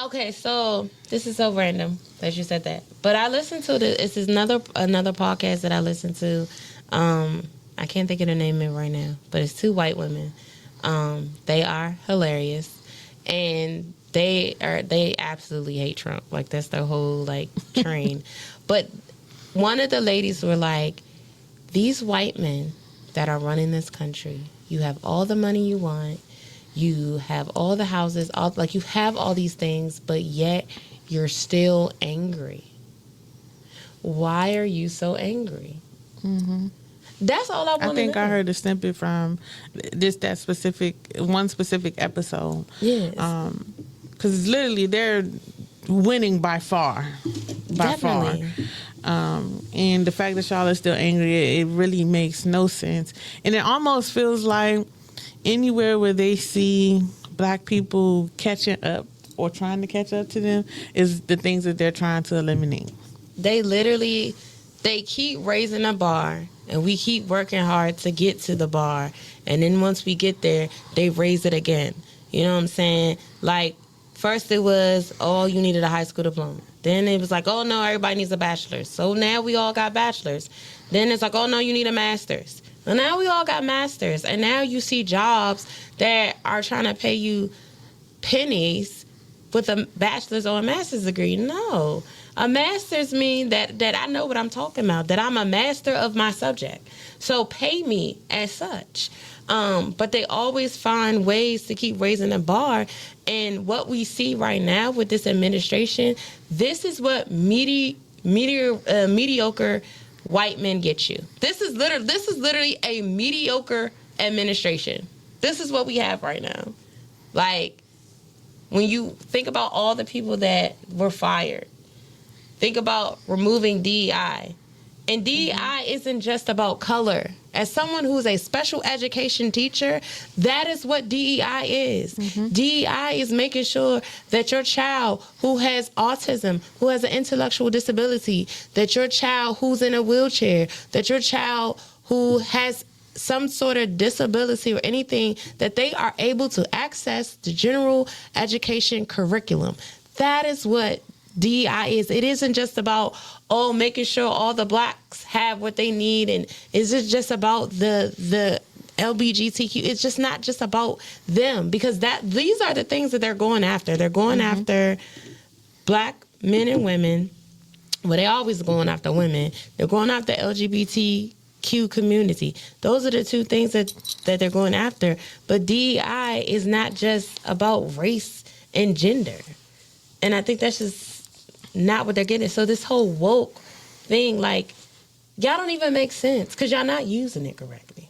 okay, so this is so random that you said that, but I listened to this is another podcast that I listened to. I can't think of the name of it right now, but it's two white women. They are hilarious, and they absolutely hate Trump. Like, that's their whole like train. But one of the ladies were like, these white men that are running this country, you have all the money you want, you have all the houses, you have all these things, but yet you're still angry. Why are you so angry? Mm-hmm. That's all I want to know. I think I heard a snippet from that specific episode. Yes. Because literally they're winning by far. Definitely. And the fact that y'all are still angry, it really makes no sense. And it almost feels like anywhere where they see black people catching up or trying to catch up to them is the things that they're trying to eliminate. They keep raising the bar, and we keep working hard to get to the bar. And then once we get there, they raise it again. You know what I'm saying? Like, first it was, oh, you needed a high school diploma. Then it was like, oh, no, everybody needs a bachelor's. So now we all got bachelor's. Then it's like, oh, no, you need a master's. Well, now we all got masters. And now you see jobs that are trying to pay you pennies with a bachelor's or a master's degree. No. A master's means that I know what I'm talking about, that I'm a master of my subject. So pay me as such. But they always find ways to keep raising the bar. And what we see right now with this administration, this is what mediocre white men get you. This is literally a mediocre administration. This is what we have right now. Like, when you think about all the people that were fired, think about removing DEI. And DEI isn't just about color. As someone who's a special education teacher, that is what DEI is. Mm-hmm. DEI is making sure that your child who has autism, who has an intellectual disability, that your child who's in a wheelchair, that your child who has some sort of disability or anything, that they are able to access the general education curriculum. That is what DEI is. It isn't just about, making sure all the blacks have what they need, and is it just about the LGBTQ? It's just not just about them, because these are the things that they're going after. They're going after black men and women. Well, they always going after women. They're going after LGBTQ community. Those are the two things that they're going after. But DEI is not just about race and gender. And I think that's just not what they're getting. So this whole woke thing, like, y'all don't even make sense because y'all not using it correctly.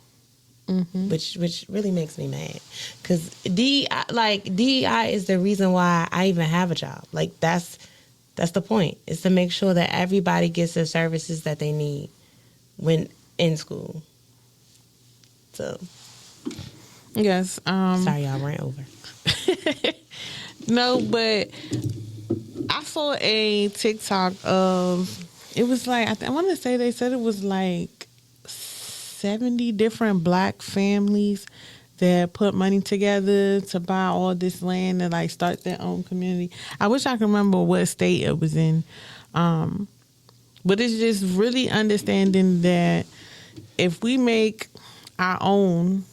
Mm-hmm. Which really makes me mad, because DEI is the reason why I even have a job. Like, that's the point, is to make sure that everybody gets the services that they need when in school. So yes, sorry y'all ran over. No, but I saw a TikTok of, it was like, I want to say they said it was like 70 different black families that put money together to buy all this land and like start their own community. I wish I could remember what state it was in. But it's just really understanding that if we make our own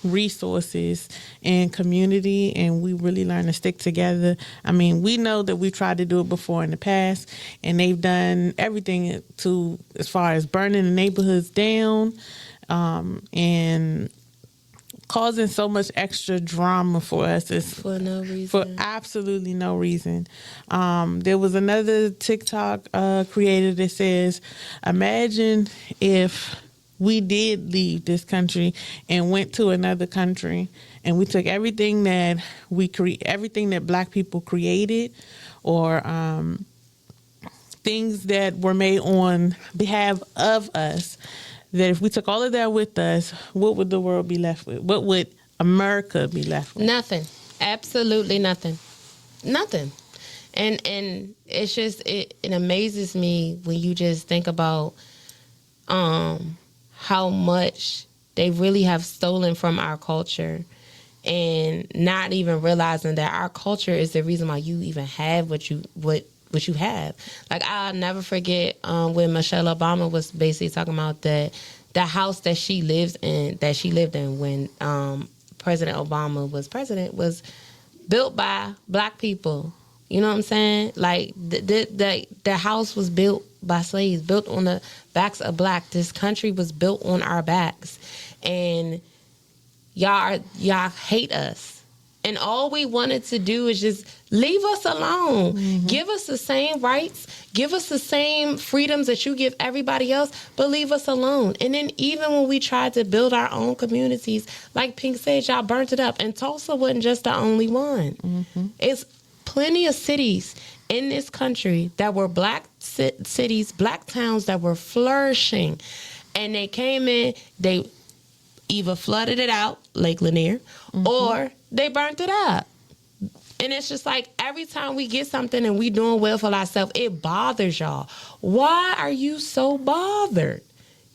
resources and community and we really learn to stick together. I mean, we know that we tried to do it before in the past, and they've done everything to, as far as burning the neighborhoods down, and causing so much extra drama for us. It's For no reason. for absolutely no reason. There was another TikTok creator that says, imagine if we did leave this country and went to another country and we took everything that everything that Black people created, or things that were made on behalf of us, that if we took all of that with us, what would the world be left with? What would America be left with? Nothing. Absolutely nothing. Nothing. And it's just, it amazes me when you just think about how much they really have stolen from our culture, and not even realizing that our culture is the reason why you even have what you have. Like, I'll never forget when Michelle Obama was basically talking about the house that she lived in when President Obama was president, was built by Black people. You know what I'm saying? Like, the house was built by slaves, built on the backs of Black. This country was built on our backs, and y'all hate us. And all we wanted to do is just leave us alone. Mm-hmm. Give us the same rights. Give us the same freedoms that you give everybody else, but leave us alone. And then even when we tried to build our own communities, like Pink said, y'all burnt it up. And Tulsa wasn't just the only one. Mm-hmm. It's plenty of cities in this country that were Black cities, Black towns that were flourishing. And they came in, they either flooded it out, Lake Lanier, mm-hmm. or they burnt it up. And it's just like, every time we get something and we doing well for ourselves, it bothers y'all. Why are you so bothered?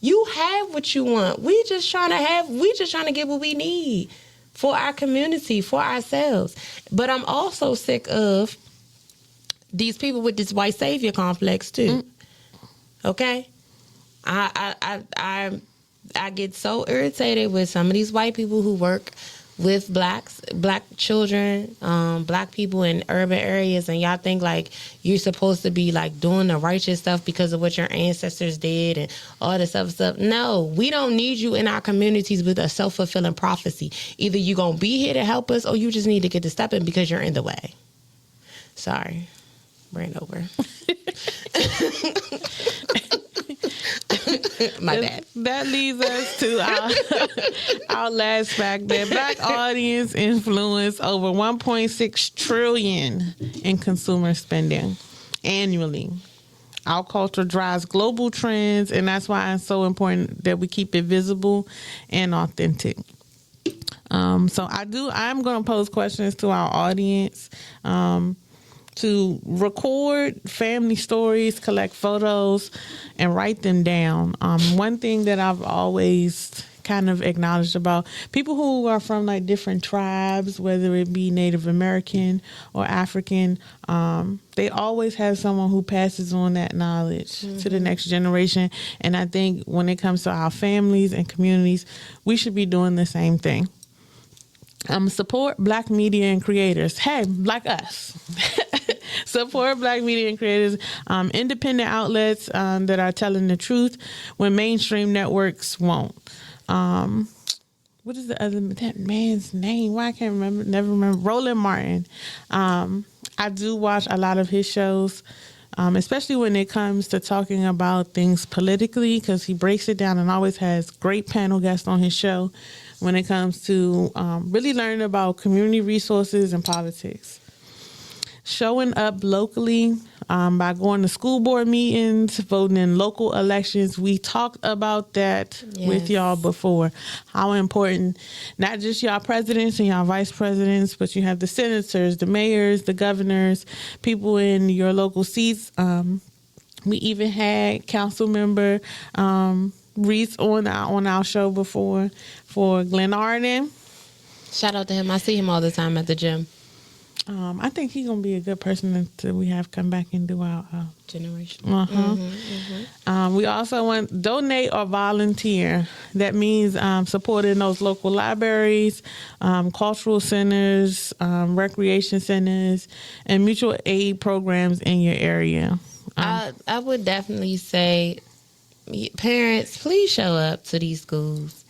You have what you want. We just trying to get what we need for our community, for ourselves. But I'm also sick of these people with this white savior complex too. Okay? I get so irritated with some of these white people who work with Black children, Black people in urban areas, and y'all think like you're supposed to be like doing the righteous stuff because of what your ancestors did and all this other stuff. No, we don't need you in our communities with a self-fulfilling prophecy. Either you're going to be here to help us, or you just need to get to stepping because you're in the way. Sorry, ran over. My bad. That leads us to our last fact, that Black audience influence over $1.6 trillion in consumer spending annually. Our culture drives global trends, and that's why it's so important that we keep it visible and authentic. So I'm going to pose questions to our audience. To record family stories, collect photos, and write them down. One thing that I've always kind of acknowledged about people who are from like different tribes, whether it be Native American or African, they always have someone who passes on that knowledge to the next generation. And I think when it comes to our families and communities, we should be doing the same thing. Support Black media and creators. Hey, like us. Support Black media and creators, independent outlets that are telling the truth when mainstream networks won't. What is that man's name? Why I can't remember. Never remember. Roland Martin. I do watch a lot of his shows, especially when it comes to talking about things politically, because he breaks it down and always has great panel guests on his show when it comes to really learning about community resources and politics. Showing up locally by going to school board meetings, voting in local elections. We talked about that with y'all before. How important, not just y'all presidents and y'all vice presidents, but you have the senators, the mayors, the governors, people in your local seats. We even had council member Reese on our show before for Glen Arden. Shout out to him. I see him all the time at the gym. I think he's going to be a good person to we have come back and do our generation. We also want donate or volunteer. That means supporting those local libraries, cultural centers, recreation centers, and mutual aid programs in your area. I would definitely say, parents, please show up to these schools.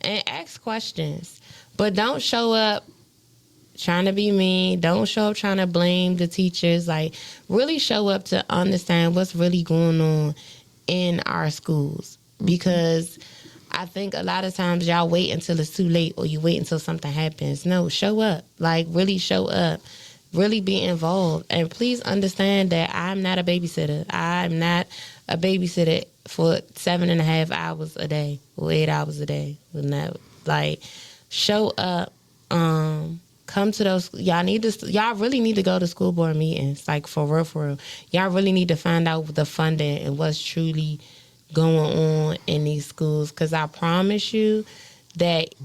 and ask questions. But don't show up trying to be mean. Don't show up trying to blame the teachers. Like, really show up to understand what's really going on in our schools. Because I think a lot of times y'all wait until it's too late or you wait until something happens. No, show up. Like, really show up. Really be involved. And please understand that I'm not a babysitter. I'm not a babysitter for 7.5 hours a day or 8 hours a day. No, like, show up. Come to those. Y'all really need to go to school board meetings. Like, for real. Y'all really need to find out the funding and what's truly going on in these schools. Because I promise you that,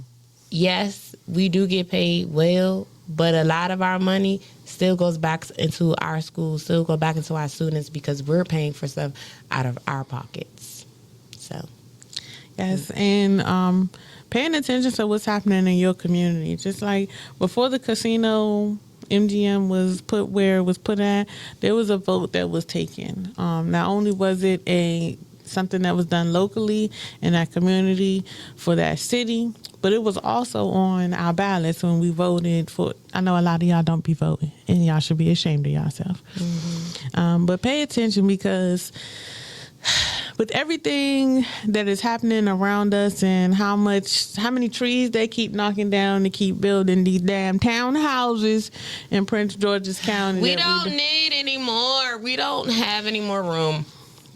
yes, we do get paid well, but a lot of our money still goes back into our schools, still go back into our students, because we're paying for stuff out of our pockets. So, yes, and paying attention to what's happening in your community. Just like before the casino MGM was put where it was put at, there was a vote that was taken. Not only was it something that was done locally in that community for that city, but it was also on our ballots when we voted for. I know a lot of y'all don't be voting, and y'all should be ashamed of yourself. Mm-hmm. But pay attention, because with everything that is happening around us and how many trees they keep knocking down to keep building these damn townhouses in Prince George's County. We don't need any more. We don't have any more room.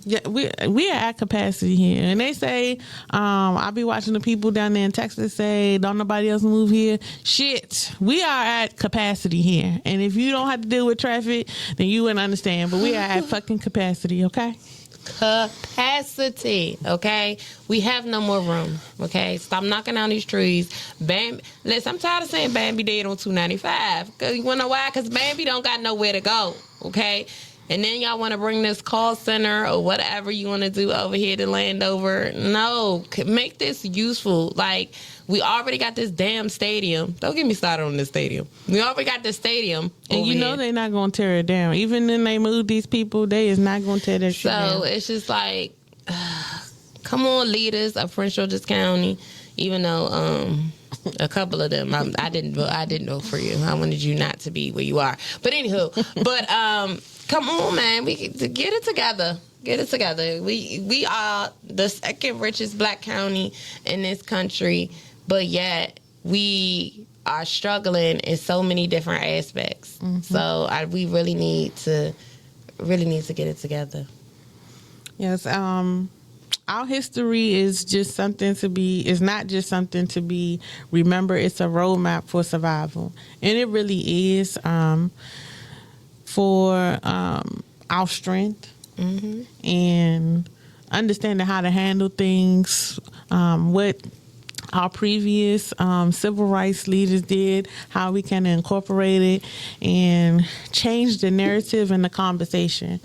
Yeah, we are at capacity here, and they say I'll be watching the people down there in Texas say, "Don't nobody else move here." Shit, we are at capacity here, and if you don't have to deal with traffic, then you wouldn't understand. But we are at fucking capacity, okay? Capacity, okay? We have no more room, okay? Stop knocking down these trees. Listen, I'm tired of saying Bambi dead on 295. Cause you wanna know why? Because Bambi don't got nowhere to go, okay? And then y'all want to bring this call center or whatever you want to do over here to Landover. No, make this useful. Like, we already got this damn stadium. Don't get me started on this stadium. We already got this stadium. And you know they're not going to tear it down. Even when they move these people, they is not going to tear that shit down. So it's just like, come on, leaders of Prince George's County. Even though a couple of them, I didn't vote for you. I wanted you not to be where you are. But anywho, come on, man. We get it together. Get it together. We are the second richest black county in this country, but yet we are struggling in so many different aspects. Mm-hmm. So we really need to get it together. Yes. Our history is just something to be. It's not just something to be remembered. It's a roadmap for survival, and it really is. For our strength, mm-hmm. and understanding how to handle things, what our previous civil rights leaders did, how we can incorporate it and change the narrative and the conversation.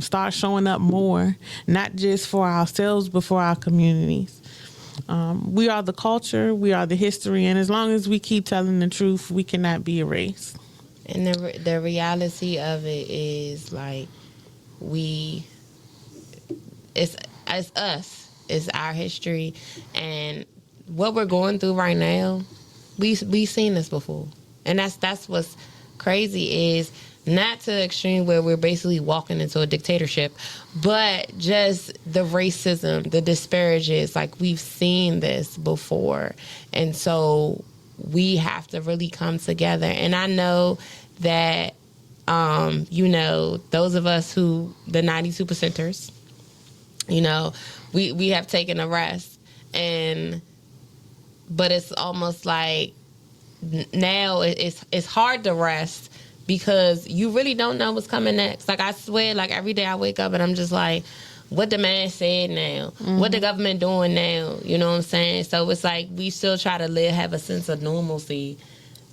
Start showing up more, not just for ourselves, but for our communities. We are the culture, we are the history, and as long as we keep telling the truth, we cannot be erased. And the reality of it is, like, it's us. It's our history. And what we're going through right now, we've seen this before. And that's what's crazy, is not to the extreme where we're basically walking into a dictatorship, but just the racism, the disparages. Like, we've seen this before. And so we have to really come together. And I know that, those of us who, the 92 percenters, we have taken a rest. But it's almost like now it's hard to rest, because you really don't know what's coming next. Like, I swear, like, every day I wake up and I'm just like, what the man said now? Mm-hmm. What the government doing now? You know what I'm saying? So it's like we still try to have a sense of normalcy,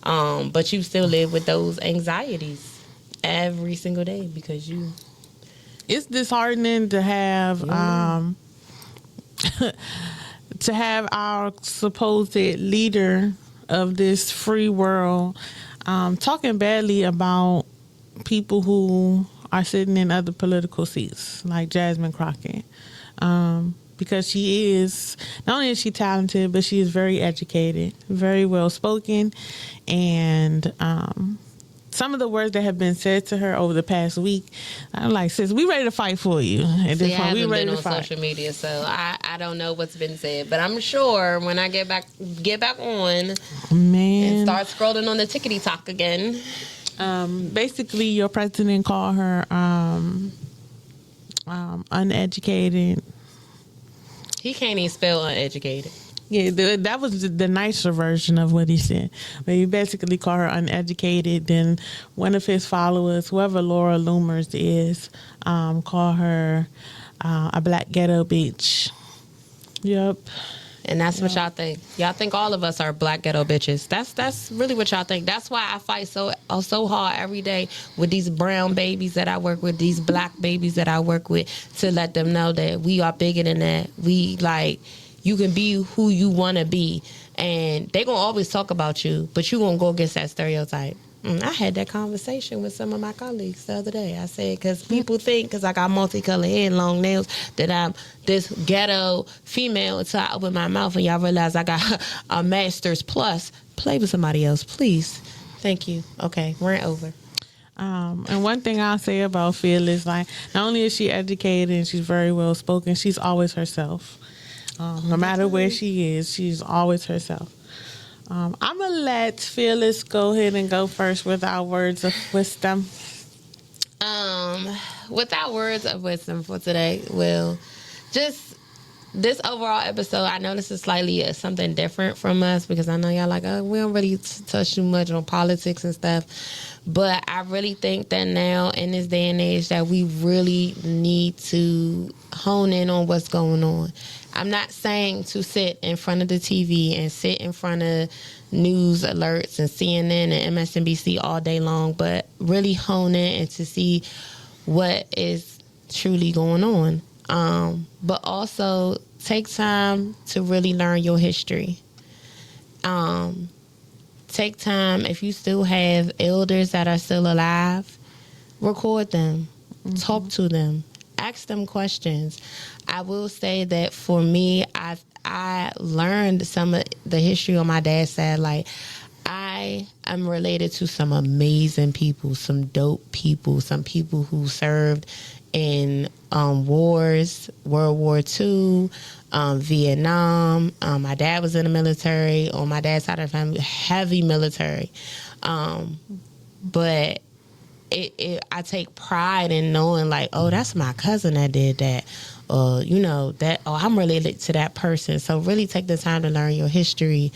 but you still live with those anxieties every single day because you. It's disheartening to have to have our supposed leader of this free world talking badly about people who are sitting in other political seats, like Jasmine Crockett. because she is, not only is she talented, but she is very educated, very well spoken, and some of the words that have been said to her over the past week, I'm like, sis, we ready to fight for you. At this See, I point, we haven't ready been to on fight. social media, so I don't know what's been said. But I'm sure when I get back on Man, and start scrolling on the tickety talk again. basically, your president called her uneducated. He can't even spell uneducated. Yeah, that was the nicer version of what he said. But he basically called her uneducated. Then one of his followers, whoever Laura Loomers is, called her a black ghetto bitch. Yep. And that's what y'all think. Y'all think all of us are black ghetto bitches. That's really what y'all think. That's why I fight so hard every day with these brown babies that I work with, these black babies that I work with, to let them know that we are bigger than that. We like, you can be who you want to be, and they gonna always talk about you, but you gonna go against that stereotype. I had that conversation with some of my colleagues the other day. I said, because people think, because I got multicolored hair and long nails, that I'm this ghetto female until I open my mouth and y'all realize I got a master's plus. Play with somebody else, please. Thank you. Okay, rant over. And one thing I'll say about Fearless, like, not only is she educated and she's very well spoken, she's always herself. No matter where she is, she's always herself. I'm going to let Fearless go ahead and go first with our words of wisdom. With our words of wisdom for today, well, just this overall episode, I know this is slightly something different from us, because I know y'all like, oh, we don't really touch too much on politics and stuff. But I really think that now in this day and age that we really need to hone in on what's going on. I'm not saying to sit in front of the TV and sit in front of news alerts and CNN and MSNBC all day long, but really hone in and to see what is truly going on. But also take time to really learn your history. Take time, if you still have elders that are still alive, record them, talk to them, ask them questions. I will say that for me, I learned some of the history on my dad's side. Like, I am related to some amazing people, some dope people, some people who served in wars, World War II, Vietnam. My dad was in the military. On my dad's side of the family, heavy military. But I take pride in knowing, like, oh, that's my cousin that did that. You know, that, oh, I'm related to that person. So really take the time to learn your history.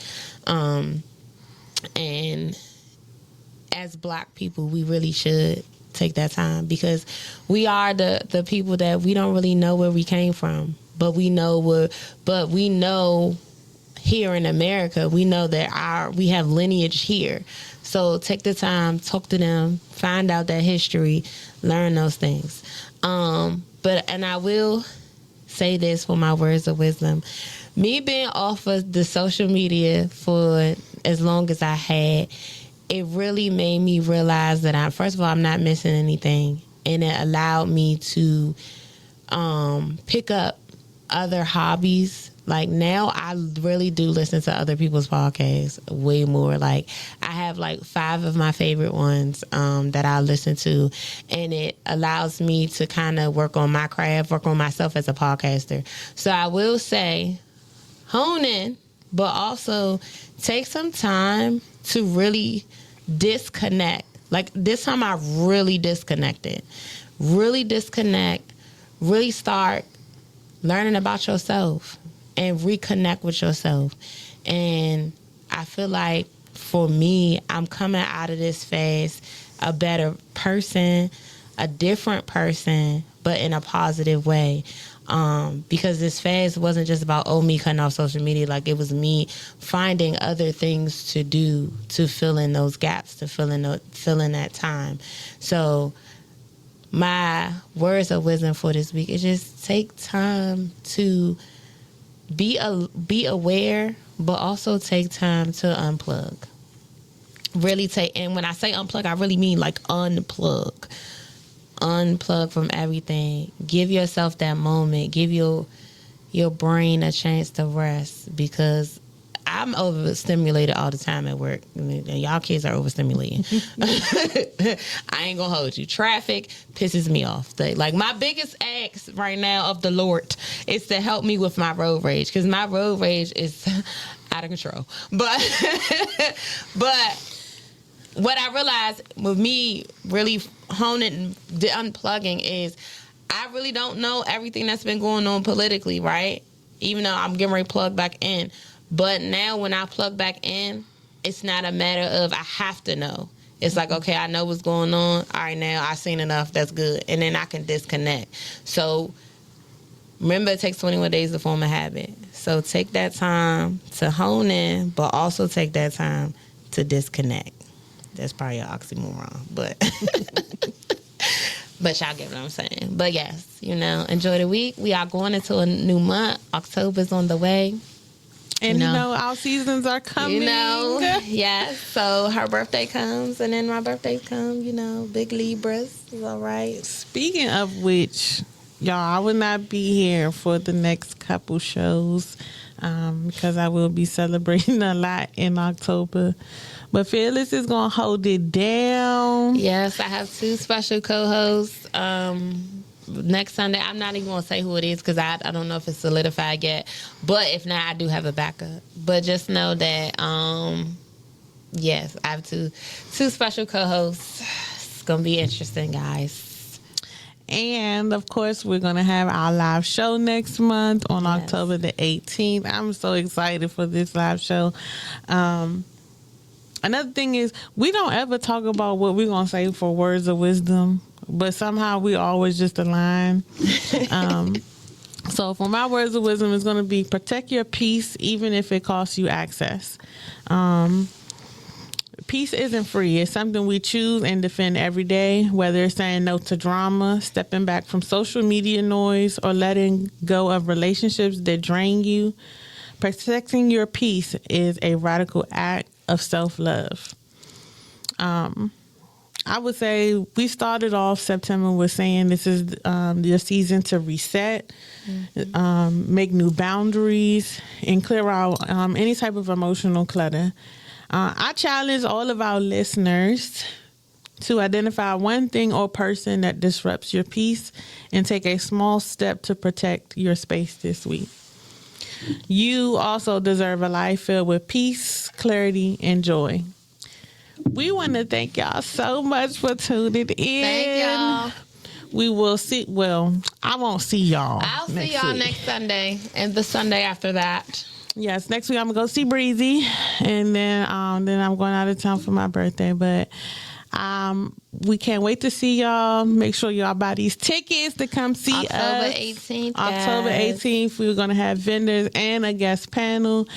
And as Black people, we really should take that time, because we are the people that we don't really know where we came from, but we know here in America, we know that we have lineage here. So take the time, talk to them, find out that history, learn those things. And I will say this for my words of wisdom. Me being off of the social media for as long as I had, it really made me realize that first of all, I'm not missing anything. And it allowed me to pick up other hobbies. Like, now I really do listen to other people's podcasts way more. Like, I have like 5 of my favorite ones that I listen to, and it allows me to kind of work on my craft, work on myself as a podcaster. So I will say, hone in, but also take some time to really disconnect. Like, this time I really disconnected. Really disconnect. Really start learning about yourself and reconnect with yourself. And I feel like for me, I'm coming out of this phase a better person, a different person, but in a positive way. Because this phase wasn't just about, me cutting off social media. Like, it was me finding other things to do to fill in those gaps, to fill in that time. So my words of wisdom for this week is just take time to be aware, but also take time to unplug. Really and when I say unplug, I really mean like unplug from everything. Give yourself that moment. Give your brain a chance to rest, because I'm overstimulated all the time at work. I mean, y'all kids are overstimulating. I ain't gonna hold you. Traffic pisses me off. Like, my biggest ask right now of the Lord is to help me with my road rage, because my road rage is out of control. But what I realized with me really honing the unplugging is I really don't know everything that's been going on politically, right? Even though I'm getting ready to plug back in. But now when I plug back in, it's not a matter of I have to know. It's like, okay, I know what's going on. All right, now I've seen enough. That's good. And then I can disconnect. So remember, it takes 21 days to form a habit. So take that time to hone in, but also take that time to disconnect. That's probably an oxymoron, but but y'all get what I'm saying. But yes, enjoy the week. We are going into a new month. October's on the way. And our seasons are coming. Yes. So her birthday comes, and then my birthday comes. Big Libras. Is all right. Speaking of which, y'all, I will not be here for the next couple shows because I will be celebrating a lot in October. But Fearless is going to hold it down. Yes, I have 2 special co-hosts. Next Sunday, I'm not even going to say who it is because I don't know if it's solidified yet. But if not, I do have a backup. But just know that, yes, I have two special co-hosts. It's going to be interesting, guys. And, of course, we're going to have our live show next month on October the 18th. I'm so excited for this live show. Another thing is, we don't ever talk about what we're going to say for words of wisdom, but somehow we always just align. So for my words of wisdom, it's going to be protect your peace, even if it costs you access. Peace isn't free. It's something we choose and defend every day, whether it's saying no to drama, stepping back from social media noise, or letting go of relationships that drain you. Protecting your peace is a radical act of self-love. I would say we started off September with saying this is your season to reset, make new boundaries, and clear out any type of emotional clutter. I challenge all of our listeners to identify one thing or person that disrupts your peace and take a small step to protect your space this week. You also deserve a life filled with peace, clarity, and joy. We want to thank y'all so much for tuning in. Thank y'all. We will see. Well, I won't see y'all. I'll see y'all next Sunday and the Sunday after that. Yes, next week I'm gonna go see Breezy, and then I'm going out of town for my birthday. But we can't wait to see y'all. Make sure y'all buy these tickets to come see us. October 18th. October 18th, we're going to have vendors and a guest panel.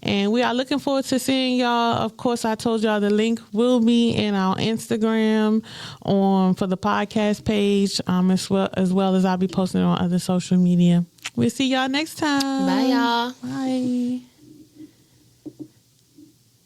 And we are looking forward to seeing y'all. Of course, I told y'all the link will be in our Instagram for the podcast page, as well as I'll be posting it on other social media. We'll see y'all next time. Bye, y'all. Bye.